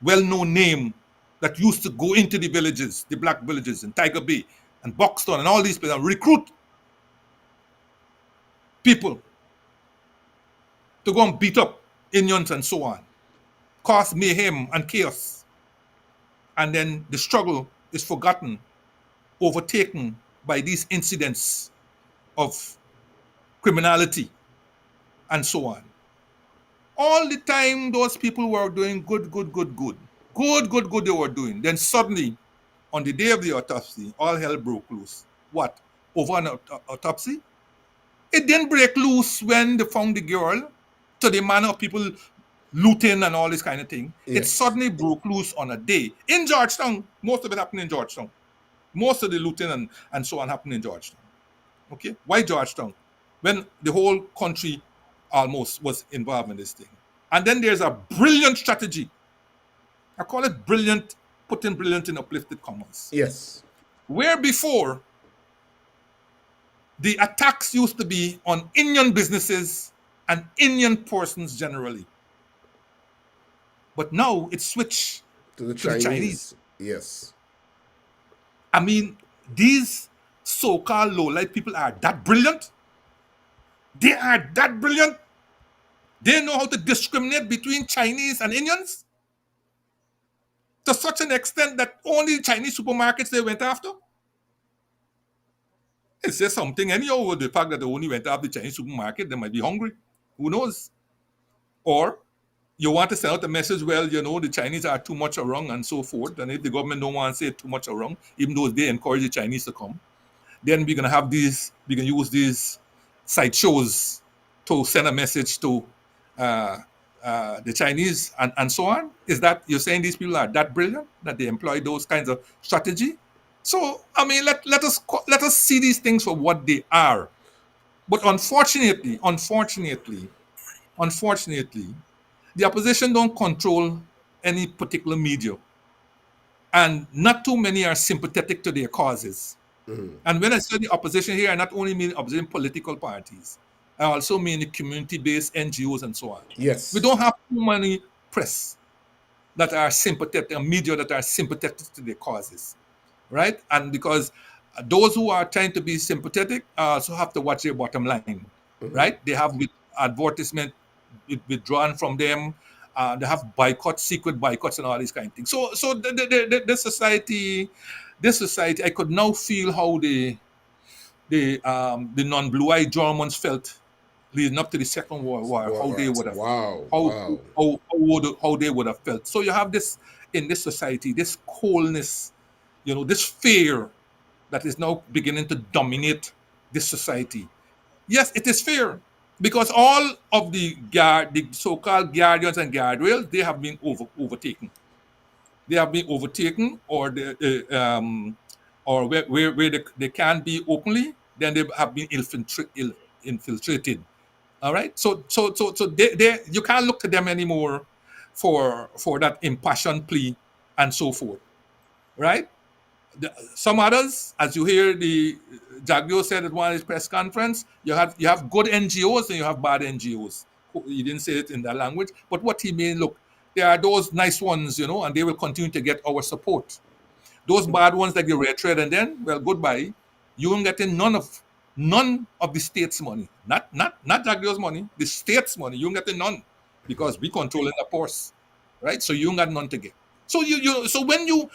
well-known name that used to go into the villages, the black villages in Tiger Bay and Buxton and all these places and recruit people to go and beat up Indians and so on, cause mayhem and chaos. And then the struggle is forgotten, overtaken by these incidents of criminality and so on. All the time those people were doing good they were doing. Then suddenly, on the day of the autopsy, all hell broke loose. What? Over an autopsy? It didn't break loose when they found the girl, to the manner of people looting and all this kind of thing. Yes. It suddenly broke loose on a day. In Georgetown, most of it happened in Georgetown. Most of the looting and so on happened in Georgetown. Okay? Why Georgetown? When the whole country almost was involved in this thing. And then there's a brilliant strategy. I call it brilliant, putting brilliant in uplifted commas. Yes. Where before, the attacks used to be on Indian businesses and Indian persons generally. But now it's switched To the to the Chinese. Chinese. Yes. I mean, these so-called low-life people are that brilliant. They are that brilliant. They know how to discriminate between Chinese and Indians to such an extent that only Chinese supermarkets they went after. It says something anyhow with the fact that they only went after the Chinese supermarket. They might be hungry. Who knows? Or you want to send out a message, well, the Chinese are too much around and so forth. And if the government don't want to say too much around, even though they encourage the Chinese to come, then we're going to use these sideshows to send a message to the Chinese and so on. Is that you're saying these people are that brilliant that they employ those kinds of strategy? So, I mean, let us see these things for what they are. But unfortunately, the opposition don't control any particular media. And not too many are sympathetic to their causes. And when I say the opposition here, I not only mean opposition political parties, I also mean the community-based NGOs and so on. Yes. We don't have too many press that are sympathetic, and media that are sympathetic to their causes, right? And because those who are trying to be sympathetic also have to watch their bottom line, right? They have advertisement withdrawn from them. They have boycotts, secret boycotts, and all these kind of things. So this society, I could now feel how the non-blue-eyed Germans felt leading up to the Second World War. How they would have, how they would have felt. So you have this in this society, this coldness, this fear that is now beginning to dominate this society. Yes, it is fear. Because all of the so-called guardians and guardrails, they have been overtaken. They have been overtaken, or where they can be openly, then they have been infiltrated. All right. So they you can't look to them anymore for that impassioned plea and so forth. Right. Some others, as you hear the Jagdio said at one of his press conference, you have good NGOs and you have bad NGOs. He didn't say it in that language, but what he mean, look, there are those nice ones, and they will continue to get our support. Those bad ones that get retread, and then, well, goodbye. You won't get in none of the state's money, not Jagdio's money, the state's money. You won't get in none because we controlling the purse, right? So you won't got none to get. So so when you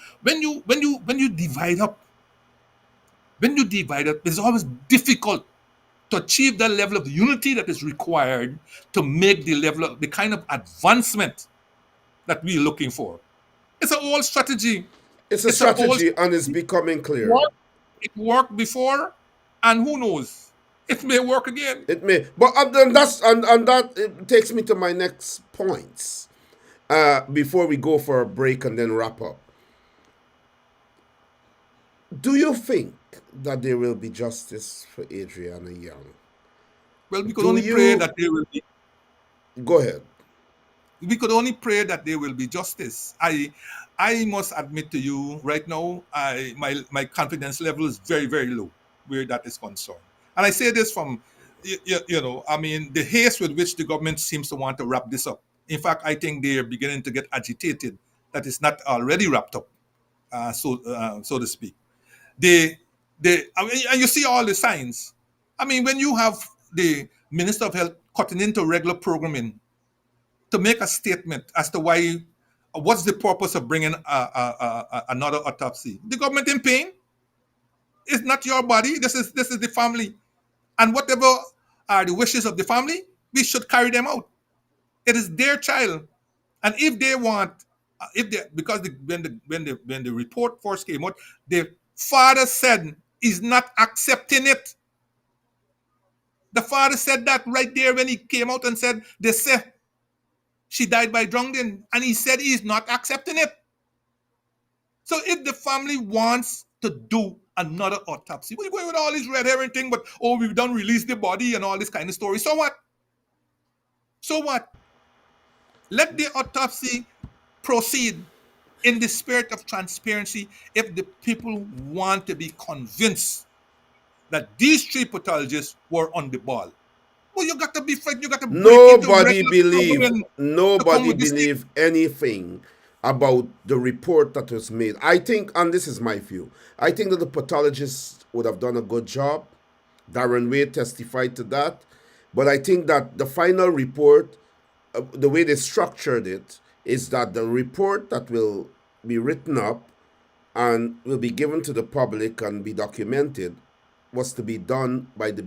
divide up, it's always difficult to achieve that level of unity that is required to make the kind of advancement that we're looking for. It's an old strategy. It's a strategy, and it's becoming clear. It worked before, and who knows? It may work again. It may, but that it takes me to my next points. Before we go for a break and then wrap up, do you think that there will be justice for Adrianna Younge? Well, we could pray that there will be. Go ahead. We could only pray that there will be justice. I must admit to you right now, my confidence level is very, very low where that is concerned. And I say this from, the haste with which the government seems to want to wrap this up. In fact, I think they are beginning to get agitated that it's not already wrapped up, so to speak. And you see all the signs. I mean, when you have the Minister of Health cutting into regular programming to make a statement as to what's the purpose of bringing another autopsy? The government in pain. It's not your body. This is the family, and whatever are the wishes of the family, we should carry them out. It is their child, and if they want, when the report first came out, the father said he's not accepting it. The father said that right there when he came out and said they say she died by drowning, and he said he's not accepting it. So if the family wants to do another autopsy, we're going with all this red herring thing, but we've done release the body and all this kind of story. So what? Let the autopsy proceed in the spirit of transparency if the people want to be convinced that these three pathologists were on the ball. Well, you got to be frightened. You got to break into Nobody regular believe, civilian to come nobody with this thing. believe anything about the report that was made. I think, and this is my view, I think that the pathologist would have done a good job. Darren Wade testified to that. But I think that the final report, the way they structured it, is that the report that will be written up and will be given to the public and be documented was to be done by the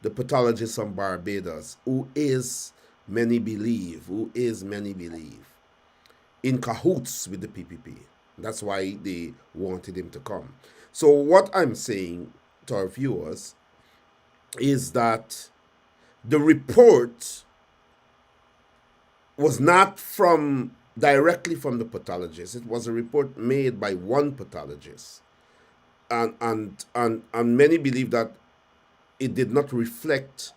pathologist from Barbados, who is many believe in cahoots with the PPP. That's why they wanted him to come. So what I'm saying to our viewers is that the report was not from directly from the pathologist. It was a report made by one pathologist. And many believe that it did not reflect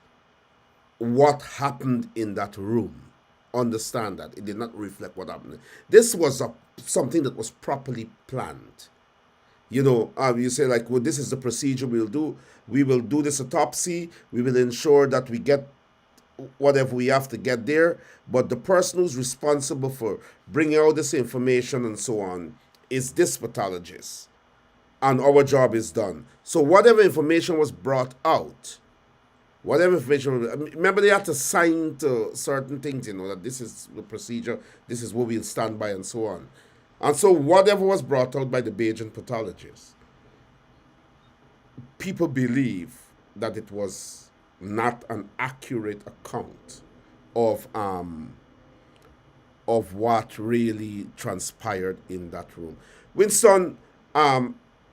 what happened in that room. Understand that it did not reflect what happened. This was something that was properly planned. You say like, well, this is the procedure we'll do. We will do this autopsy. We will ensure that we get whatever we have to get there. But the person who's responsible for bringing out this information and so on is this pathologist. And our job is done. So whatever information was brought out, remember they had to sign to certain things, that this is the procedure, this is what we'll stand by and so on. And so whatever was brought out by the Bajan pathologist, people believe that it was not an accurate account of what really transpired in that room. Winston,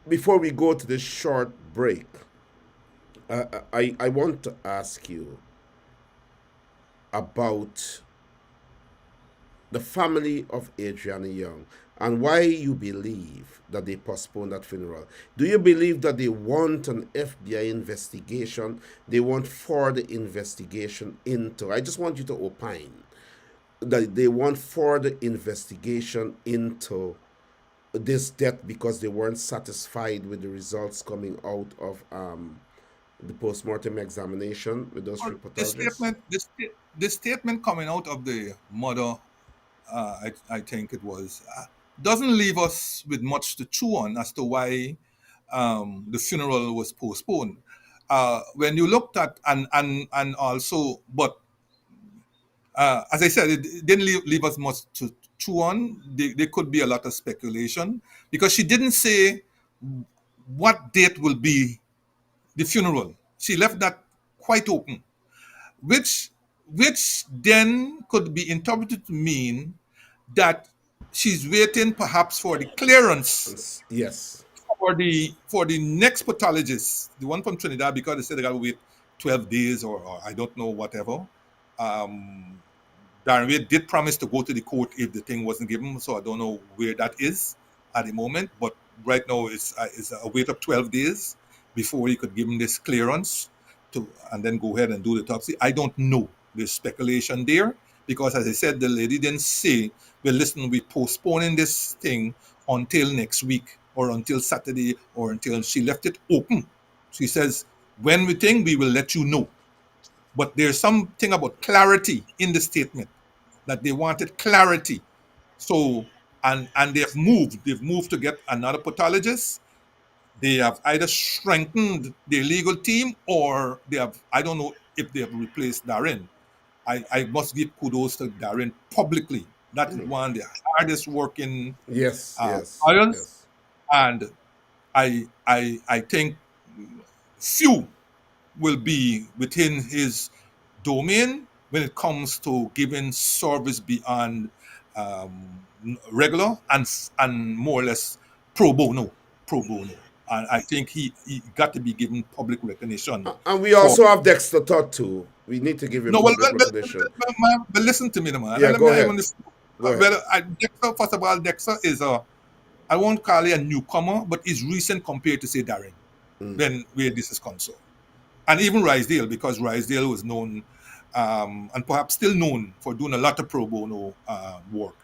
before we go to this short break, I want to ask you about the family of Adrianna Younge and why you believe that they postponed that funeral. Do you believe that they want an FBI investigation? They want further investigation into, I just want you to opine, that they want further investigation into this death because they weren't satisfied with the results coming out of the post-mortem examination with those three pathologists? The statement coming out of the mother, I think it was, doesn't leave us with much to chew on as to why the funeral was postponed. When you looked at and also, but as I said, it didn't leave us much to chew on. There could be a lot of speculation because she didn't say what date will be the funeral. She left that quite open, which then could be interpreted to mean that she's waiting perhaps for the clearance. Yes. For the next pathologist, the one from Trinidad, because they said they got to wait 12 days or I don't know, whatever. Darren Wade did promise to go to the court if the thing wasn't given, so I don't know where that is at the moment. But right now it's a wait of 12 days before he could give him this clearance and then go ahead and do the autopsy. I don't know. There's speculation there because, as I said, the lady didn't say, well, listen, we're postponing this thing until next week or until Saturday or until she left it open. She says, when we think, we will let you know. But there's something about clarity in the statement that they wanted clarity. So, and they've moved to get another pathologist. They have either strengthened their legal team or they have, I don't know if they have replaced Darren. I must give kudos to Darren publicly. That is one of the hardest working yes. And I think few will be within his domain when it comes to giving service beyond regular and more or less pro bono. And I think he got to be given public recognition. And we also have Dexter Todd too. We need to give him public recognition. But listen to me, man. Yeah, go ahead. Dexter, first of all, Dexter is I won't call it a newcomer, but is recent compared to, say, Darren, when where this is concerned. And even Risedale, because Risedale was known, and perhaps still known for doing a lot of pro bono work,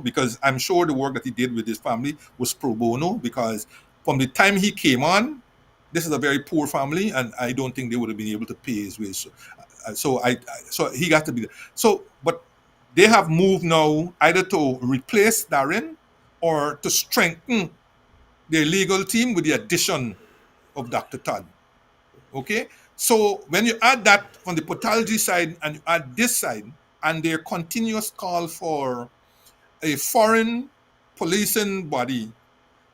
because I'm sure the work that he did with his family was pro bono, because from the time he came on, this is a very poor family, and I don't think they would have been able to pay his wage. So he got to be there. So, but they have moved now either to replace Darren or to strengthen their legal team with the addition of Dr. Todd. Okay? So when you add that on the pathology side and you add this side, and their continuous call for a foreign policing body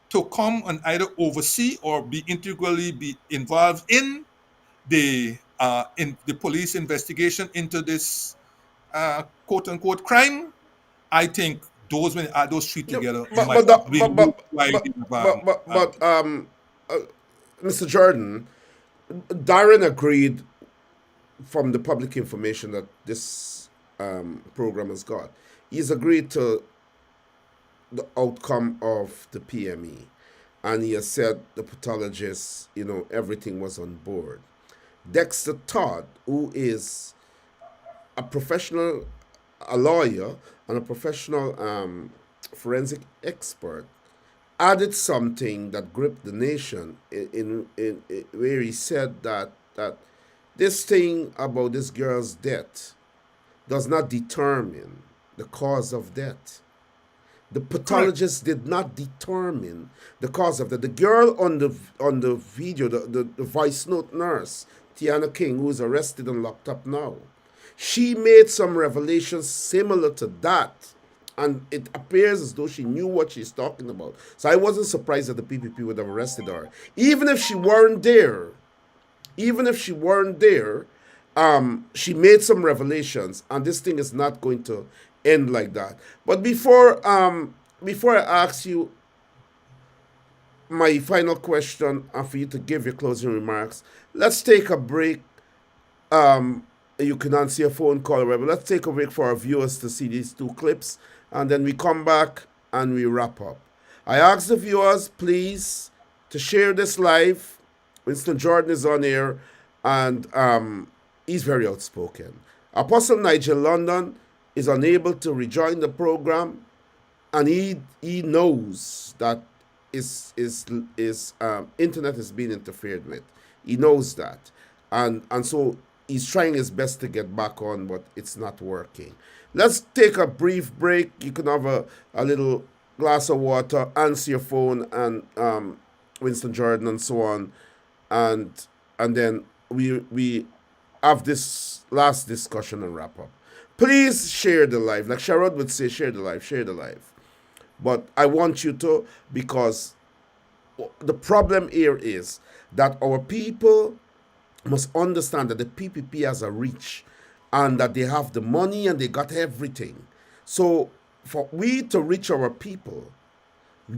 to come and either oversee or be integrally be involved in the police investigation into this quote unquote crime, I think those when you add those three together, Mr. Jordan, Darren agreed from the public information that this program has got. He's agreed to the outcome of the PME, and he has said the pathologist, everything was on board. Dexter Todd, who is a professional, a lawyer and a professional forensic expert, added something that gripped the nation in where he said that this thing about this girl's death does not determine the cause of death. The pathologist did not determine the cause of that. The girl on the video, the voice note nurse, Tiana King, who is arrested and locked up now, she made some revelations similar to that. And it appears as though she knew what she's talking about. So I wasn't surprised that the PPP would have arrested her. Even if she weren't there, she made some revelations, and this thing is not going to end like that. But before I ask you my final question and for you to give your closing remarks, let's take a break. You can answer your phone call or whatever. Let's take a break for our viewers to see these two clips, and then we come back and we wrap up. I ask the viewers, please, to share this live. Winston Jordan is on air, and he's very outspoken. Apostle Nigel London is unable to rejoin the program, and he knows that his internet is being interfered with. He knows that, and so he's trying his best to get back on, but it's not working. Let's take a brief break. You can have a little glass of water, answer your phone, and Winston Jordan and so on, and then we have this last discussion and wrap up. Please share the live. Like Sherrod would say, share the live. But I want you to, because the problem here is that our people must understand that the PPP has a reach and that they have the money and they got everything. So for we to reach our people,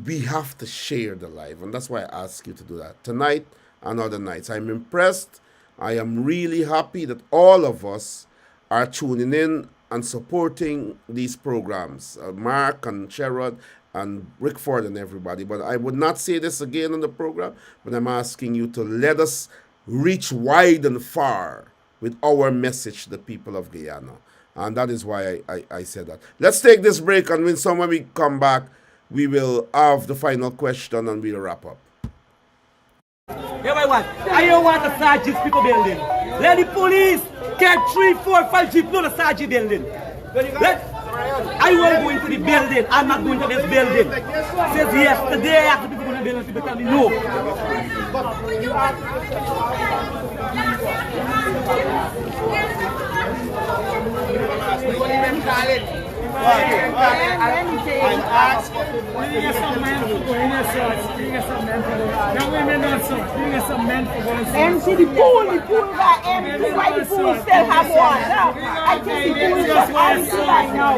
we have to share the live. And that's why I ask you to do that tonight and other nights. I'm impressed. I am really happy that all of us are tuning in and supporting these programs. Mark and Sherrod and Rickford and everybody. But I would not say this again on the program, but I'm asking you to let us reach wide and far with our message to the people of Guyana. And that is why I said that. Let's take this break, and when we come back, we will have the final question and we'll wrap up. I don't want to search these people building. Let the police get 3, 4, 5 jeep to the search building. I won't go into the building. I'm not going to this building. Says yesterday after people go to the building, people tell me no. I'm asked. Bring us some men for going yourself. Bring us some men for going. No women not so. Bring us some men for going. Empty the pool got empty. Why the pool still have water? I think the pool is just empty right now.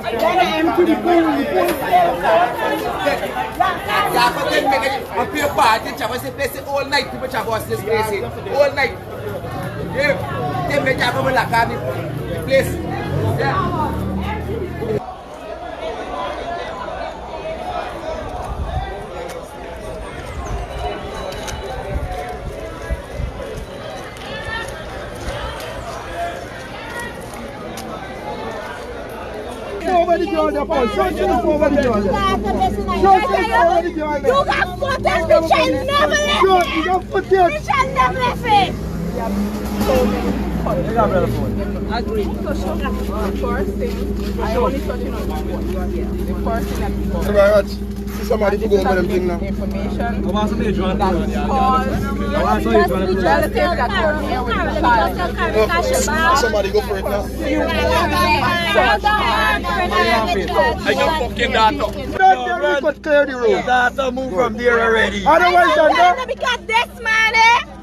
Then empty the pool still up here party, Chavas place all night. People Chavas this place all night. They make a problem like that place. Yeah. Nobody girl there, Paul. Show us over the girl there. Show us over the girl there. You got footage, we shall never let Show it. us, you got footage. We shall never let it. Agree. So show the first thing, I only touching on one. The first thing that people Very much. See somebody to go over them thing now. information that caused relatives that were here with the child. Somebody go for it now. I can fucking that up. We could clear the road. That's a move from there already. Otherwise, then, Because this man,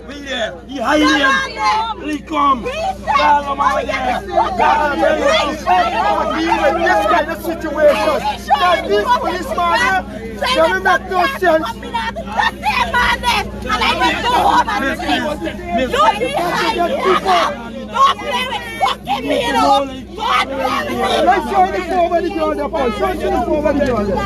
Be there. He hiding. He come. Follow my there. even this kind of situation, that this policeman, they will make no sense. Don't play with fucking me, you know. Don't play with me. Let's show the over the girl there, Paul. Show us over the girl there.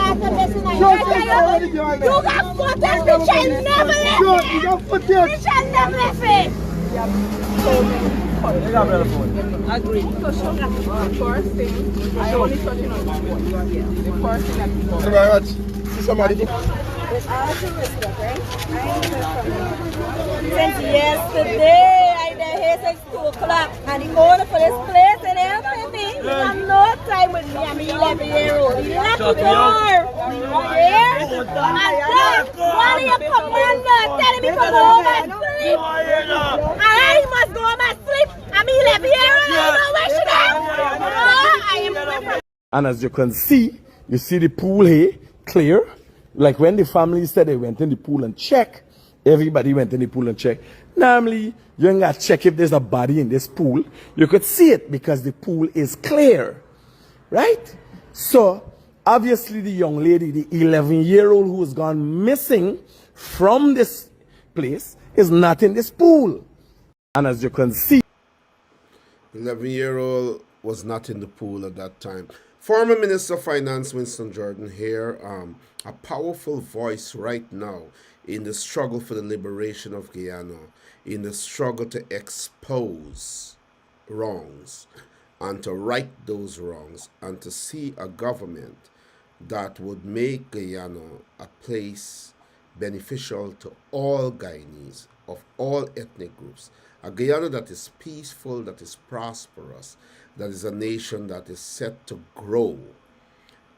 Show us over the girl there. You got footage, we shall never let Show us, it. you got footage. We shall never let it. Agree. So show the first thing, I only touching on one. The first thing that people Very much. See somebody. With all due respect, right? I ain't heard from you. Since yesterday, I been here since 2 o'clock. And the owner for this place and helping me. He have no time with me. I'm 11-year-old. He locked the door. Yeah? And then, one of your commanders telling me to go home and sleep. And I must go home and sleep. I'm 11-year-old. I don't know where she is. I am away from. And as you can see, you see the pool here clear. Like when the family said they went in the pool and check, everybody went in the pool and check. Normally, you ain't got to check if there's a body in this pool. You could see it because the pool is clear. Right? So, obviously the young lady, the 11-year-old who has gone missing from this place is not in this pool. And as you can see, 11-year-old was not in the pool at that time. Former Minister of Finance Winston Jordan here, a powerful voice right now in the struggle for the liberation of Guyana, in the struggle to expose wrongs and to right those wrongs and to see a government that would make Guyana a place beneficial to all Guyanese of all ethnic groups. A Guyana that is peaceful, that is prosperous, that is a nation that is set to grow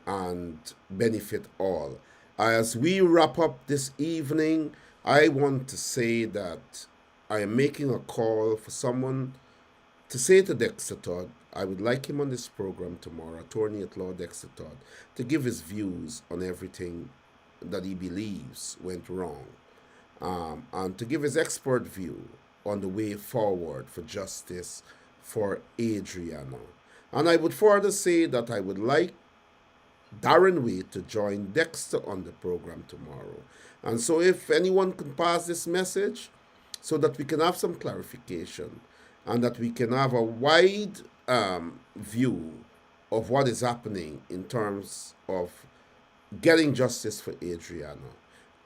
and benefit all. As we wrap up this evening, I want to say that I am making a call for someone to say to Dexter Todd, I would like him on this program tomorrow, attorney at law Dexter Todd, to give his views on everything that he believes went wrong, and to give his expert view on the way forward for justice for Adrianna. And I would further say that I would like Darren Wade to join Dexter on the program tomorrow. And so if anyone can pass this message so that we can have some clarification and that we can have a wide view of what is happening in terms of getting justice for Adrianna,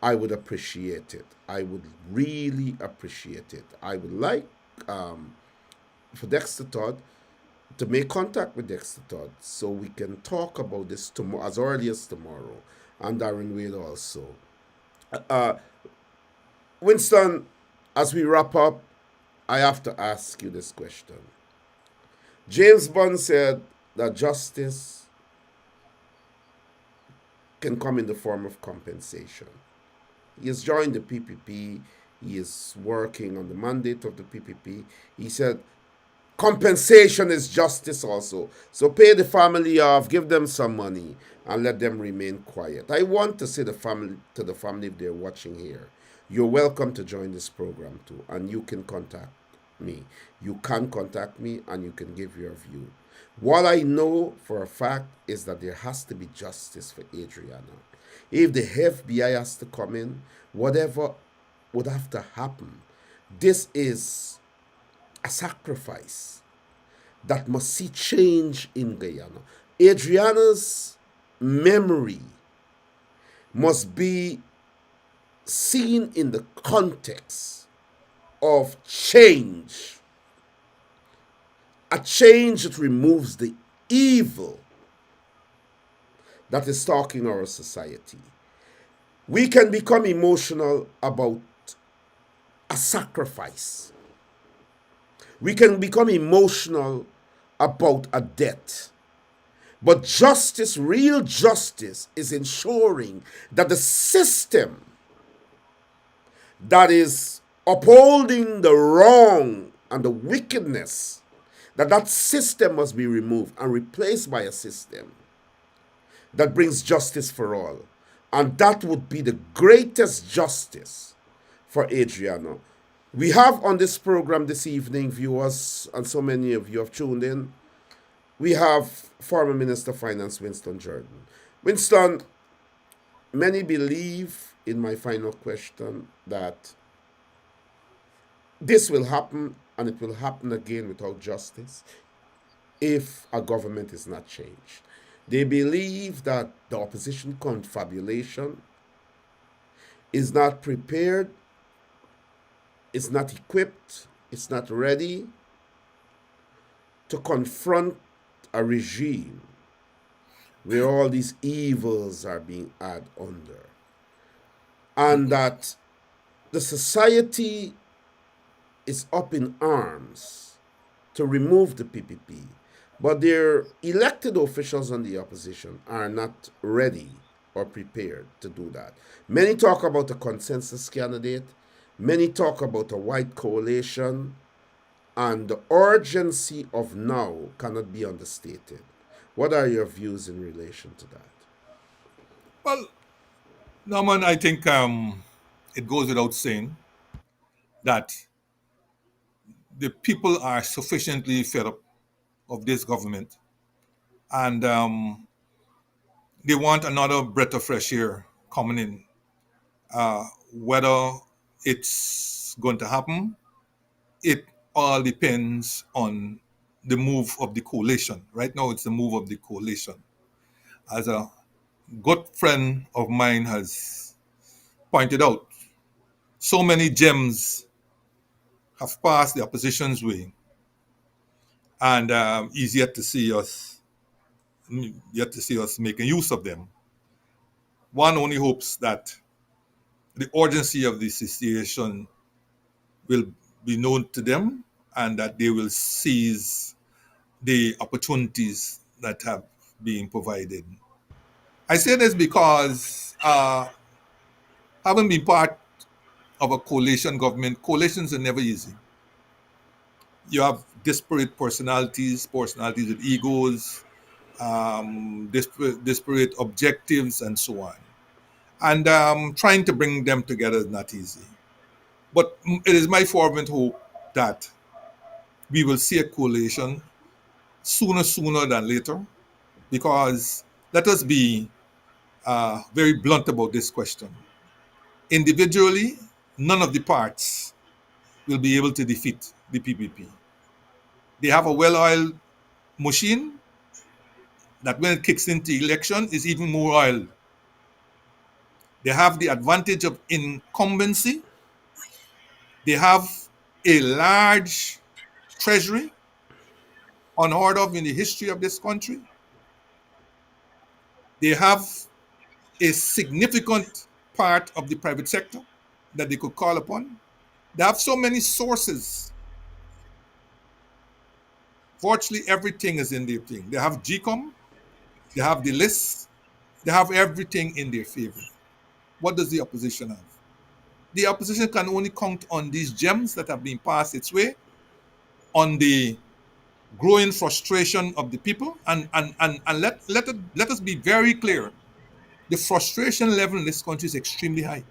I would appreciate it. I would really appreciate it. I would like for Dexter Todd to make contact with Dexter Todd so we can talk about this tomorrow, as early as tomorrow, and Darren Wade also. Winston, as we wrap up, I have to ask you this question. James Bond said that justice can come in the form of compensation. He has joined the PPP. He is working on the mandate of the PPP. He said compensation is justice also. So pay the family off, give them some money, and let them remain quiet. I want to say to the family if they're watching here, you're welcome to join this program too, and you can contact me. You can contact me and you can give your view. What I know for a fact is that there has to be justice for Adrianna. If the FBI has to come in, whatever would have to happen, this is a sacrifice that must see change in Guyana. Adrianna's memory must be seen in the context of change. A change that removes the evil that is stalking our society. We can become emotional about a sacrifice. We can become emotional about a debt. But justice, real justice, is ensuring that the system that is upholding the wrong and the wickedness, that system must be removed and replaced by a system that brings justice for all. And that would be the greatest justice for Adrianna. We have on this program this evening, viewers, and so many of you have tuned in, we have former Minister of Finance Winston Jordan. Winston, many believe, in my final question, that this will happen, and it will happen again without justice if a government is not changed. They believe that the opposition confabulation is not prepared, is not equipped, it's not ready to confront a regime where all these evils are being added under. And that the society is up in arms to remove the PPP, but their elected officials on the opposition are not ready or prepared to do that. Many talk about a consensus candidate, many talk about a white coalition, and the urgency of now cannot be understated. What are your views in relation to that? Well, Norman, I think it goes without saying that the people are sufficiently fed up of this government, and they want another breath of fresh air coming in. Whether it's going to happen, it all depends on the move of the coalition. Right now, it's the move of the coalition. As a good friend of mine has pointed out, so many gems have passed the opposition's way, and he's yet to see us making use of them. One only hopes that the urgency of the situation will be known to them and that they will seize the opportunities that have been provided. I say this because having been part of a coalition government, coalitions are never easy. You have disparate personalities with egos, disparate objectives, and so on. And trying to bring them together is not easy. But it is my fervent hope that we will see a coalition sooner than later, because let us be very blunt about this question. Individually, none of the parts will be able to defeat the PPP. They have a well-oiled machine that when it kicks into election is even more oiled. They have the advantage of incumbency. They have a large treasury, unheard of in the history of this country. They have a significant part of the private sector that they could call upon. They have so many sources. Virtually everything is in their thing. They have GCOM, they have the list, they have everything in their favor. What does the opposition have? The opposition can only count on these gems that have been passed its way, on the growing frustration of the people, and let us be very clear. The frustration level in this country is extremely high.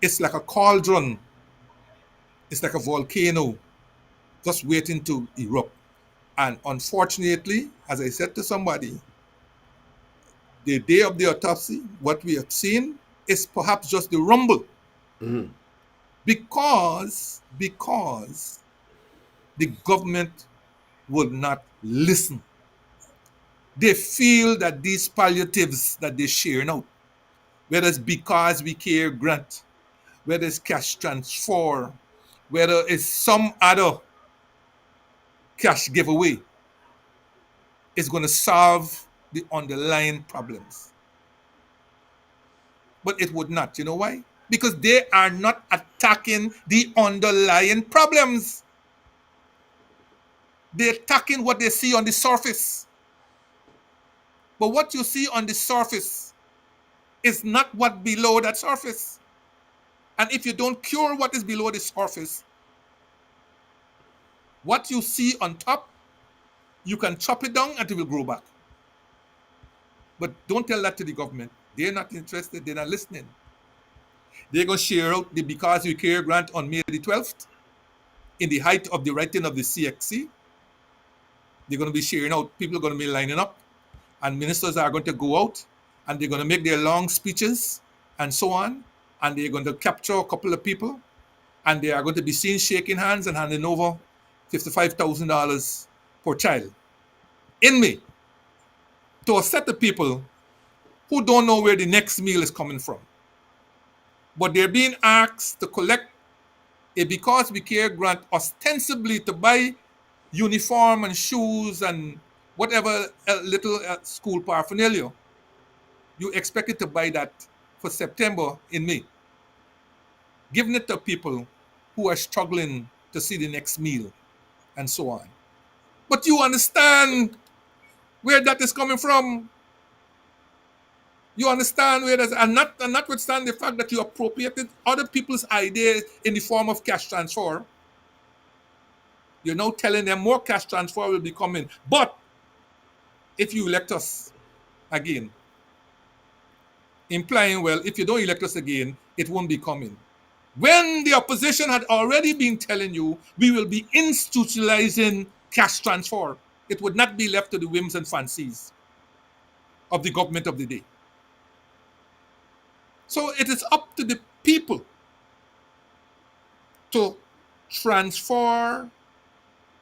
It's like a cauldron. It's like a volcano just waiting to erupt. And unfortunately, as I said to somebody, the day of the autopsy, what we have seen is perhaps just the rumble. Mm-hmm. Because the government would not listen. They feel that these palliatives that they share now, whether it's because we care grant, whether it's cash transfer, whether it's some other cash giveaway, is going to solve the underlying problems. But it would not. You know why? Because they are not attacking the underlying problems. They're attacking what they see on the surface. But what you see on the surface is not what below that surface. And if you don't cure what is below the surface, what you see on top, you can chop it down and it will grow back. But don't tell that to the government. They're not interested. They're not listening. They're going to share out the Because We Care grant on May the 12th in the height of the writing of the CXC. They're going to be sharing out. People are going to be lining up. And ministers are going to go out and they're going to make their long speeches and so on. And they're going to capture a couple of people. And they are going to be seen shaking hands and handing over $55,000 per child in May to a set of people who don't know where the next meal is coming from. But they're being asked to collect a Because We Care grant ostensibly to buy uniform and shoes and whatever little school paraphernalia. You expect it to buy that for September in May. Giving it to people who are struggling to see the next meal and so on. But you understand where that is coming from. You understand where that's, and notwithstanding the fact that you appropriated other people's ideas in the form of cash transfer, you're now telling them more cash transfer will be coming. But if you elect us again, implying, well, if you don't elect us again, it won't be coming. When the opposition had already been telling you we will be institutionalizing cash transfer, it would not be left to the whims and fancies of the government of the day. So it is up to the people to transfer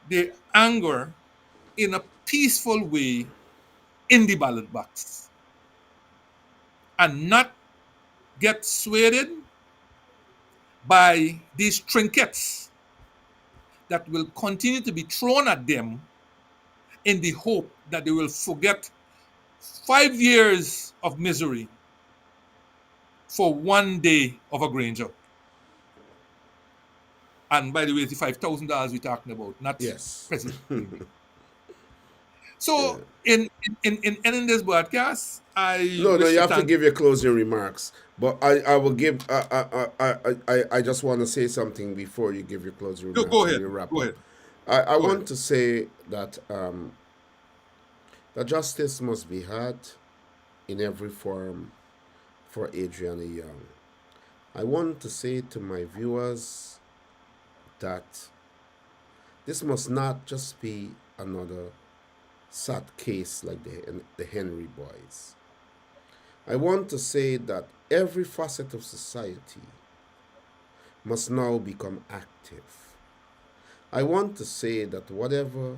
their anger in a peaceful way in the ballot box and not get swayed by these trinkets that will continue to be thrown at them in the hope that they will forget 5 years of misery for 1 day of a Granger. And by the way, it's the $5,000 we're talking about, not President. So, in ending this broadcast, you have to give your closing remarks. But I will give. I just want to say something before you give your closing remarks. Go ahead. Go ahead. I want to say that that justice must be had in every form for Adrianna Younge. I want to say to my viewers that this must not just be another sad case like the Henry boys. I want to say that every facet of society must now become active. I want to say that whatever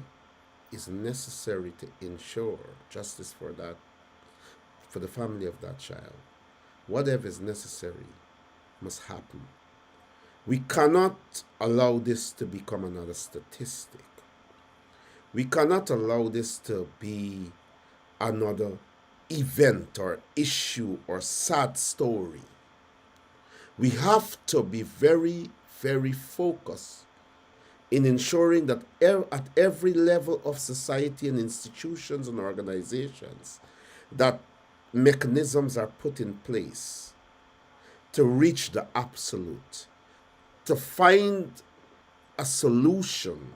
is necessary to ensure justice for the family of that child, whatever is necessary must happen. We cannot allow this to become another statistic. We cannot allow this to be another event or issue or sad story. We have to be very, very focused in ensuring that at every level of society and institutions and organizations, that mechanisms are put in place to reach the absolute, to find a solution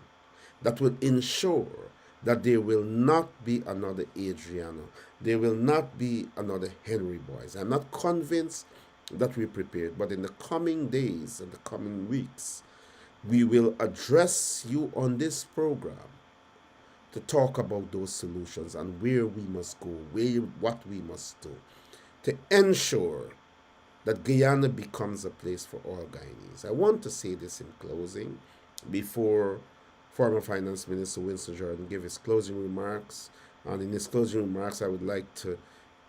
that will ensure that there will not be another Adrianna, there will not be another Henry boys. I'm not convinced that we're prepared, but in the coming days and the coming weeks, we will address you on this program to talk about those solutions and where we must go, what we must do to ensure that Guyana becomes a place for all Guyanese. I want to say this in closing before former Finance Minister Winston Jordan give his closing remarks. And in his closing remarks, I would like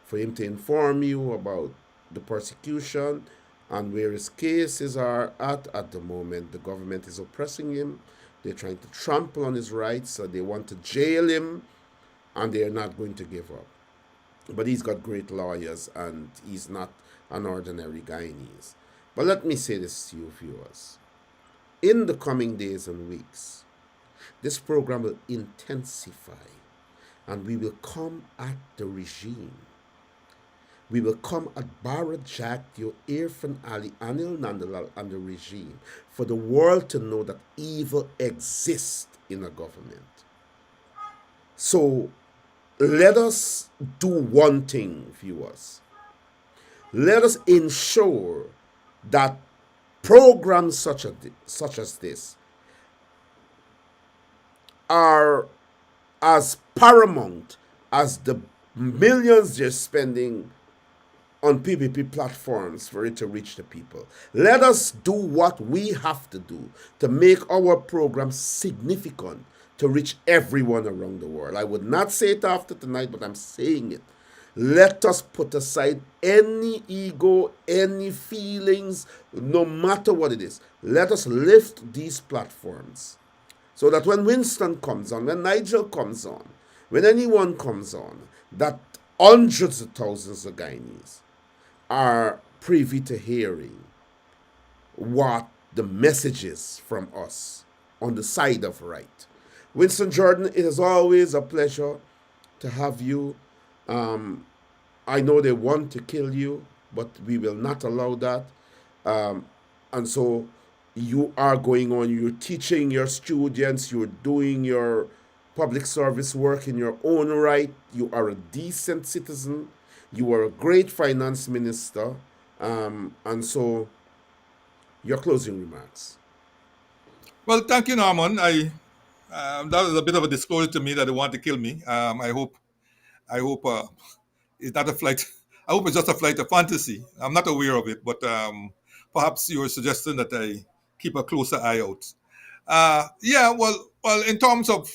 for him to inform you about the persecution and where his cases are at the moment. The government is oppressing him. They're trying to trample on his rights. So they want to jail him, and they are not going to give up. But he's got great lawyers and he's not an ordinary Guyanese. But let me say this to you, viewers. In the coming days and weeks, this program will intensify and we will come at the regime. We will come at Barra Jack, Irfan Ali, Anil Nandalal, and the regime for the world to know that evil exists in a government. So let us do one thing, viewers. Let us ensure that programs such as this are as paramount as the millions they're spending on PPP platforms for it to reach the people. Let us do what we have to do to make our program significant to reach everyone around the world. I would not say it after tonight, but I'm saying it. Let us put aside any ego, any feelings, no matter what it is. Let us lift these platforms so that when Winston comes on, when Nigel comes on, when anyone comes on, that hundreds of thousands of Guyanese are privy to hearing what the message is from us on the side of right. Winston Jordan, it is always a pleasure to have you. I know they want to kill you, but we will not allow that. And so you are going on, you're teaching your students, you're doing your public service work in your own right. You are a decent citizen. You are a great finance minister. And so your closing remarks. Well, thank you, Norman. That was a bit of a disclosure to me that they want to kill me. I hope it's not a flight. I hope it's just a flight of fantasy. I'm not aware of it, but perhaps you were suggesting that I keep a closer eye out. Well, in terms of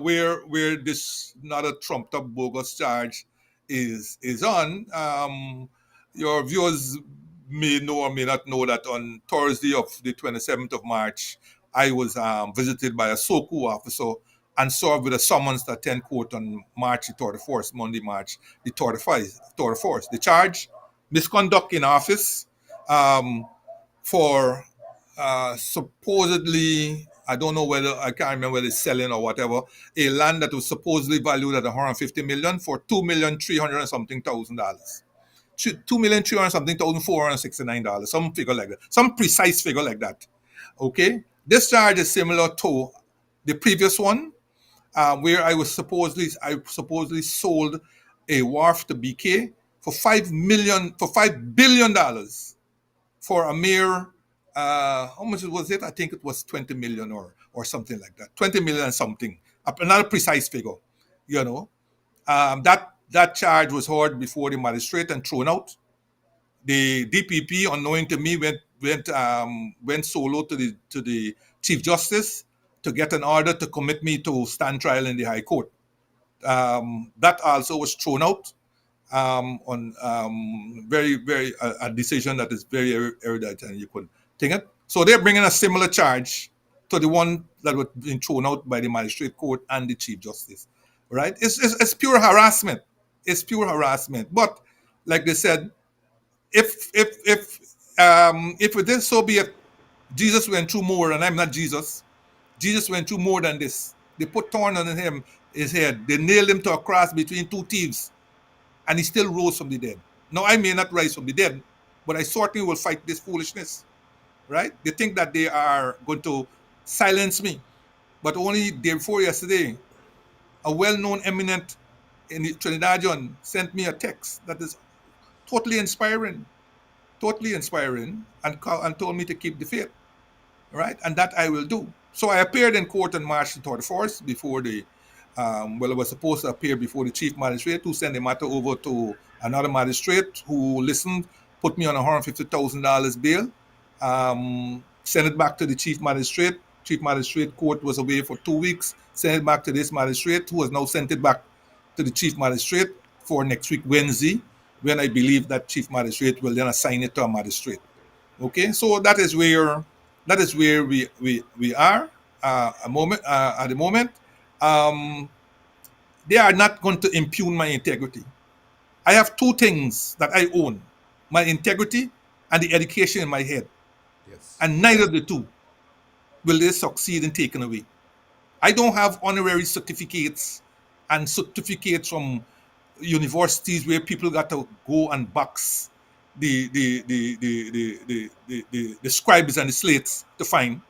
where this not a trumped up bogus charge is on, your viewers may know or may not know that on Thursday of the 27th of March, I was visited by a SOCO officer and served with a summons to attend court on March the 31st, Monday, March the 31st. The charge, misconduct in office for supposedly, I don't know whether, I can't remember whether it's selling or whatever, a land that was supposedly valued at 150 million for $2,300,000 and something dollars. $2,300,000 something $469, some figure like that, some precise figure like that. Okay, this charge is similar to the previous one, where I supposedly sold a wharf to BK for $5 billion for a mere how much was it? I think it was 20 million or something like that. 20 million and something. Another precise figure, you know. That charge was heard before the magistrate and thrown out. The DPP, unknowing to me, went solo to the Chief Justice to get an order to commit me to stand trial in the High Court. That also was thrown out on a decision that is very erudite and you could think it. So they're bringing a similar charge to the one that was being thrown out by the Magistrate Court and the Chief Justice. Right? It's pure harassment. It's pure harassment. But like they said, if it is, so be it. Jesus went through more, and I'm not Jesus. Jesus went through more than this. They put thorn on his head. They nailed him to a cross between two thieves, and he still rose from the dead. Now, I may not rise from the dead, but I certainly will fight this foolishness. Right? They think that they are going to silence me. But only day before yesterday, a well-known eminent in Trinidadian sent me a text that is totally inspiring, and told me to keep the faith, right? And that I will do. So I appeared in court on March the 31st before I was supposed to appear before the chief magistrate, who sent the matter over to another magistrate who listened, put me on $150,000 bail, sent it back to the chief magistrate. Chief magistrate court was away for 2 weeks, sent it back to this magistrate, who has now sent it back to the chief magistrate for next week, Wednesday, when I believe that chief magistrate will then assign it to a magistrate. Okay, so that is where we are at the moment. They are not going to impugn my integrity. I have two things that I own: my integrity and the education in my head. Yes. And neither of the two will they succeed in taking away. I don't have honorary certificates and certificates from universities where people got to go and box the scribes and the slates to find.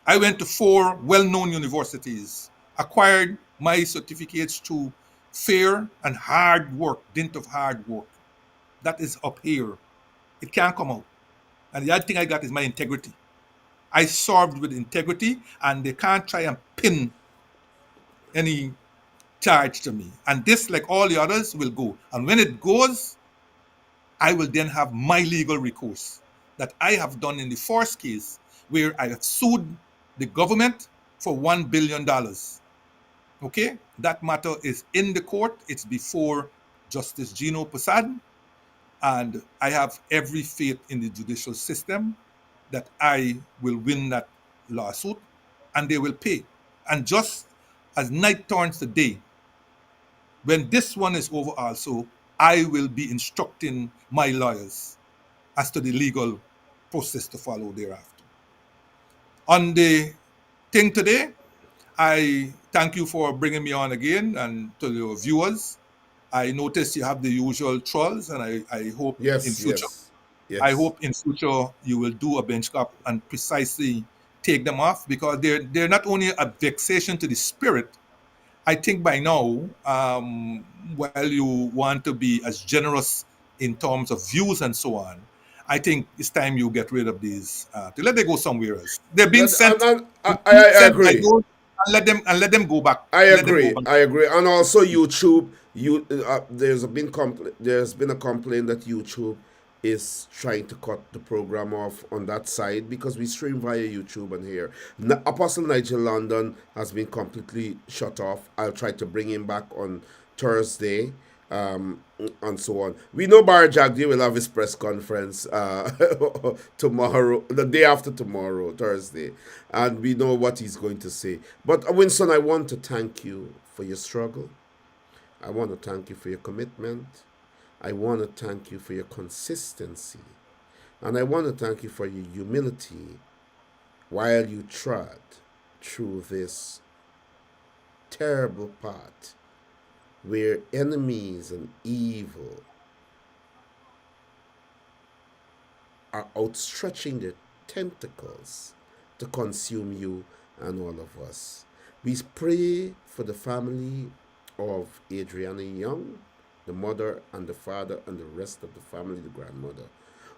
I went to 4 well-known universities, acquired my certificates through fair and hard work, dint of hard work. That is up here. It can't come out. And the other thing I got is my integrity. I served with integrity, and they can't try and pin any charge to me. And this, like all the others, will go. And when it goes, I will then have my legal recourse that I have done in the first case, where I have sued the government for $1 billion. Okay? That matter is in the court. It's before Justice Gino Posad. And I have every faith in the judicial system that I will win that lawsuit and they will pay. And just as night turns to day, when this one is over also, I will be instructing my lawyers as to the legal process to follow thereafter. On the thing today, I thank you for bringing me on again, and to your viewers. I noticed you have the usual trolls, and I hope in future, I hope in future you will do a bench cup and precisely take them off, because they're not only a vexation to the spirit. I think by now, while you want to be as generous in terms of views and so on, I think it's time you get rid of these. To let them go somewhere else. They're being sent. I agree. Let them go back. I agree. And also YouTube. There's been a complaint that YouTube is trying to cut the program off on that side, because we stream via YouTube and here. Apostle Nigel London has been completely shut off. I'll try to bring him back on Thursday, and so on. We know Bar Jagdi will have his press conference tomorrow, the day after tomorrow, Thursday, and we know what he's going to say. But Winston, I want to thank you for your struggle. I want to thank you for your commitment. I want to thank you for your consistency. And I want to thank you for your humility while you trod through this terrible path where enemies and evil are outstretching their tentacles to consume you and all of us. We pray for the family of Adrianna Younge, the mother and the father and the rest of the family, the grandmother.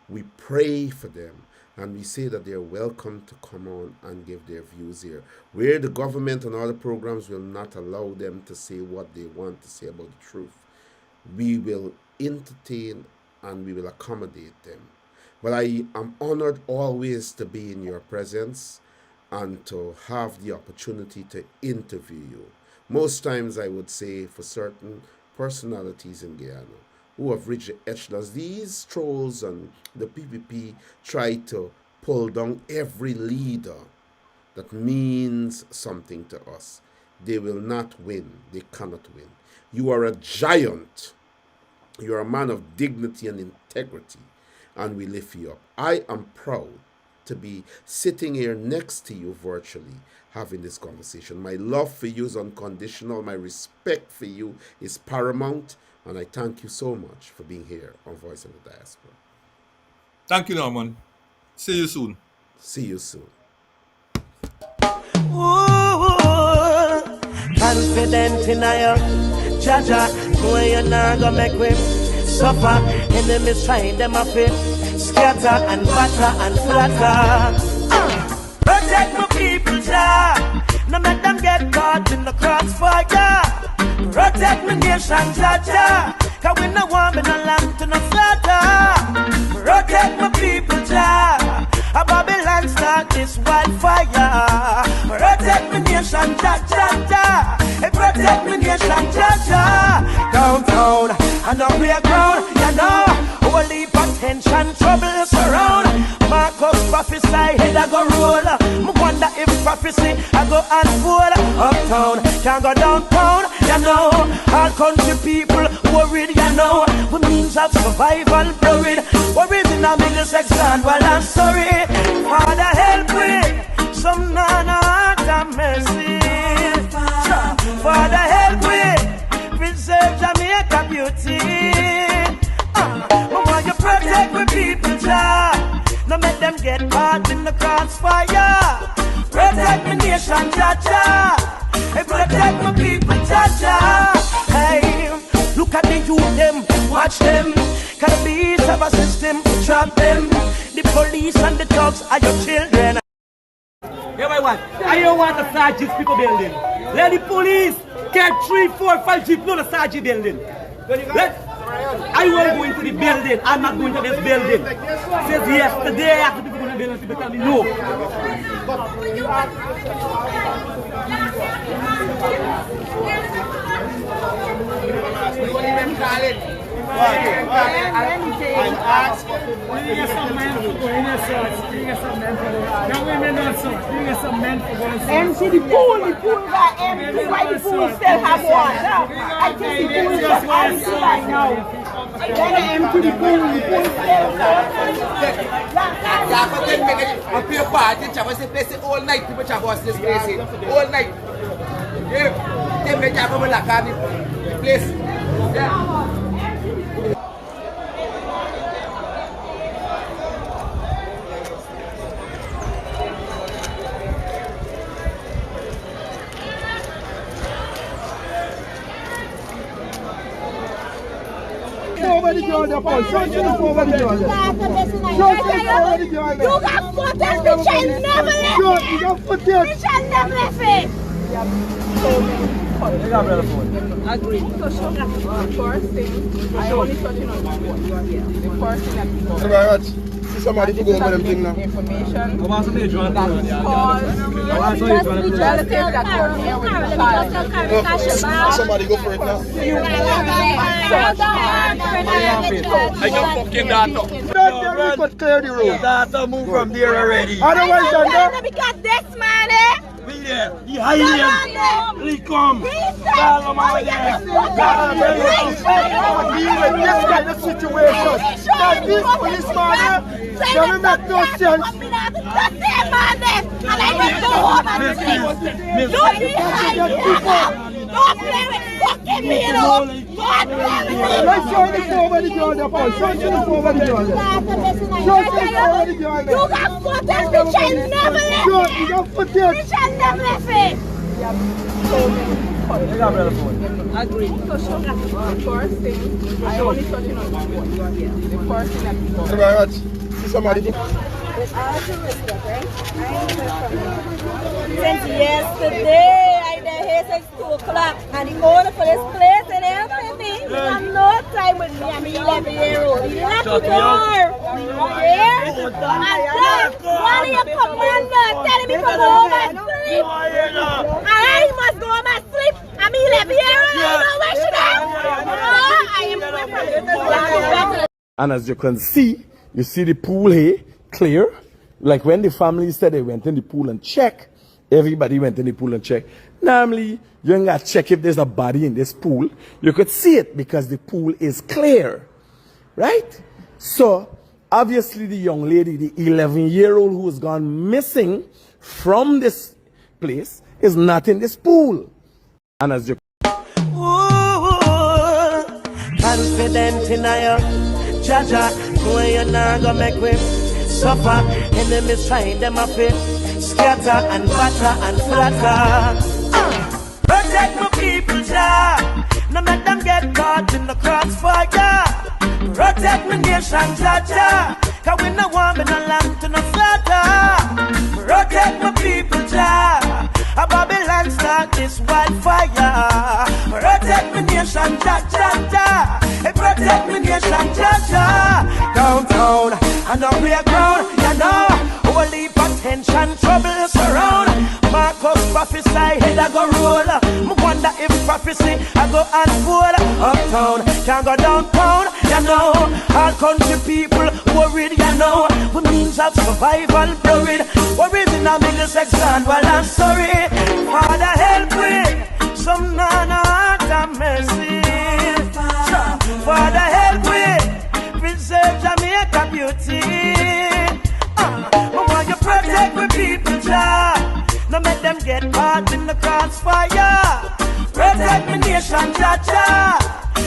We pray for them, and we say that they are welcome to come on and give their views here, where the government and other programs will not allow them to say what they want to say about the truth. We will entertain and we will accommodate them. But I am honored always to be in your presence and to have the opportunity to interview you. Most times I would say for certain personalities in Guyana who have reached the echelons, these trolls and the PPP try to pull down every leader that means something to us. They will not win. They cannot win. You are a giant. You are a man of dignity and integrity, and we lift you up. I am proud to be sitting here next to you virtually, having this conversation. My love for you is unconditional. My respect for you is paramount. And I thank you so much for being here on Voice of the Diaspora. Thank you, Norman. See you soon. See you soon. Ooh, confident in your Jaja, when you're not gonna make me suffer. Enemies trying them a fit, scatter and batter and flatter. Protect my people, Jah. No make them get caught in the crossfire. Protect my nation, Jah. Cause we no want me no lamb to no slaughter. Protect my people, Jah. A Babylon start this wildfire. Protect my nation, Jah. Protect my nation, Jah. Downtown and on the ground, you know. Holy potential trouble surround. Marcus prophesy, head I go roll. wonder if prophecy I go unfold. Uptown, can't go downtown, you know. All country people worried, you know. We means of survival worried. Worried in a middle section, well I'm sorry. Father help me, some nana have mercy. Father help me, preserve Jamaica beauty. I want you protect my people, Jah. No make them get caught in the crossfire. Protect my nation, Jah Jah. Hey, protect my people, Jah Jah. Hey, look at the youth them, watch them. Can the beast have a system to trap them? The police and the thugs are your children. Yeah, my one. I don't want to search these people building. Let the police get 3, 4, 5 jeep no the search building. I won't go into the building. I'm not going to this building. Says yesterday after people go to the building, people tell me no. And ask bring us some men for going yourself. Bring us some men for going. Now women not so. Bring us some men for going. Empty the pool got empty. Why the pool still have water? I think the pool is just empty right now. Then empty the pool still Yeah, but then make a pure party, Chavas place all night, people Chavas this place all night. Yeah, they make a like place. Yeah. Over the ground, Paul. Show yourself over the ground. You got footage, we shall never let it. You got footage. We shall never let it. Agree. The first thing, I only touching on the first thing that people somebody to go over them thing now. Information that calls relatives that were here with the child. Somebody go for it now. I got fucking data. Don't get clear the road. Data move from there already. Otherwise, don't because this man, eh? Be there. He hide him. He come. this kind of situation. That this policeman, they will make no sense. Don't play with fucking me, you know. Don't play with me. Let's show this over the ground, Paul. Show this over the ground. Show this over the ground. You got footage, we shall never let it. You got footage. We shall never let it. Agree. The first thing, I only touching on the first thing that people very much. Somebody. With all due respect, right? I ain't heard from you. Since yesterday, I there here since 2 o'clock, and the owner for this place and helping me. He have no time with me. I'm 11-year-old. He left the door. Yeah? And then one of your commanders telling me to go home and sleep. And I must go home and sleep. I'm 11-year-old. I don't know where should I am free from this. And as you can see, you see the pool here clear. Like when the family said they went in the pool and check, everybody went in the pool and check. Normally, you ain't got to check if there's a body in this pool. You could see it because the pool is clear. Right? So, obviously the young lady, the 11-year-old who has gone missing from this place is not in this pool. And as you confident in your Jaja, where you're not gonna make with suffer. Enemies trying them up it, scatter and batter and flatter. Protect my people, Jah. No make them get caught in the crossfire. Protect my nation, Jaja. Cause we no want me no lamb to no slaughter. Protect my people, Jah. A Babylon start this wildfire. Protect my nation, Jaja. Protect my nation, Jaja. Downtown and on real ground, you know. Whole heap of tension, trouble surround. Marcus prophesy, head I go roll. I wonder if prophecy I go unfold. Uptown, can't go downtown, you know. All country people worried, you know. We means of survival blurred. Worries in a Middlesex land, well I'm sorry. Father help me, some nana have mercy. Father help me, preserve Jamaica beauty. I want you protect my people, Jah. No make them get caught in the crossfire. Protect my nation, Jah Jah.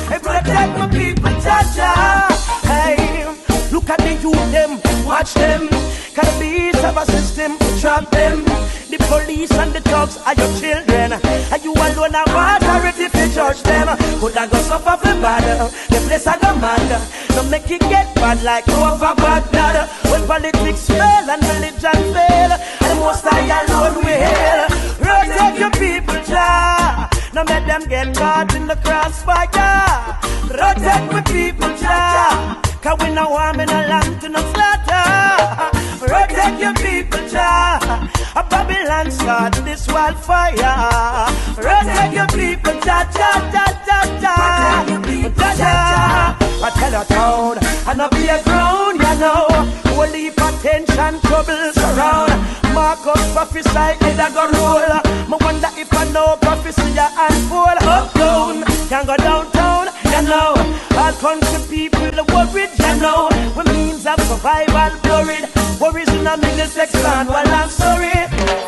Hey, protect my people, Jah Jah. Hey, look at the youth them, watch them. Can the beast have a system to trap them? The police and the thugs are your children, and you alone have authority to judge them. Could I go suffer for bad? The place I go mad. Don't make it get bad like over Baghdad. When politics fail and religion fail, and most I alone will. Protect your people, Jah. Now make them get caught in the crossfire. Protect my people, Jah. Cause we no want in a land to no slaughter. Protect your people, Jah. A Babylon start this wildfire. Protect your people, Jah, Jah, Jah, Jah, Jah. Jah, Jah. I tell a town, and I be a ground, you know. Holy attention, troubles around. Marcus prophesy, it a go roll. Me wonder if I know prophecy a unfold. Up down, can go downtown, you know. All country people worried, you know. When means of survival blurred. Worries in a Middlesex land, well I'm sorry.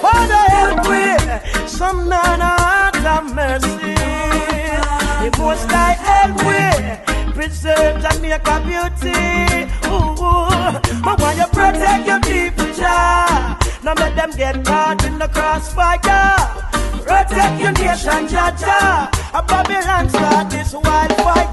Father help me, some nana have mercy. The most I help me, preserve Jamaica beauty. Ooh, but why you protect your people, Jah? Now let them get caught in the crossfire. Protect your nation, Jah Jah. A Babylon start this wildfire.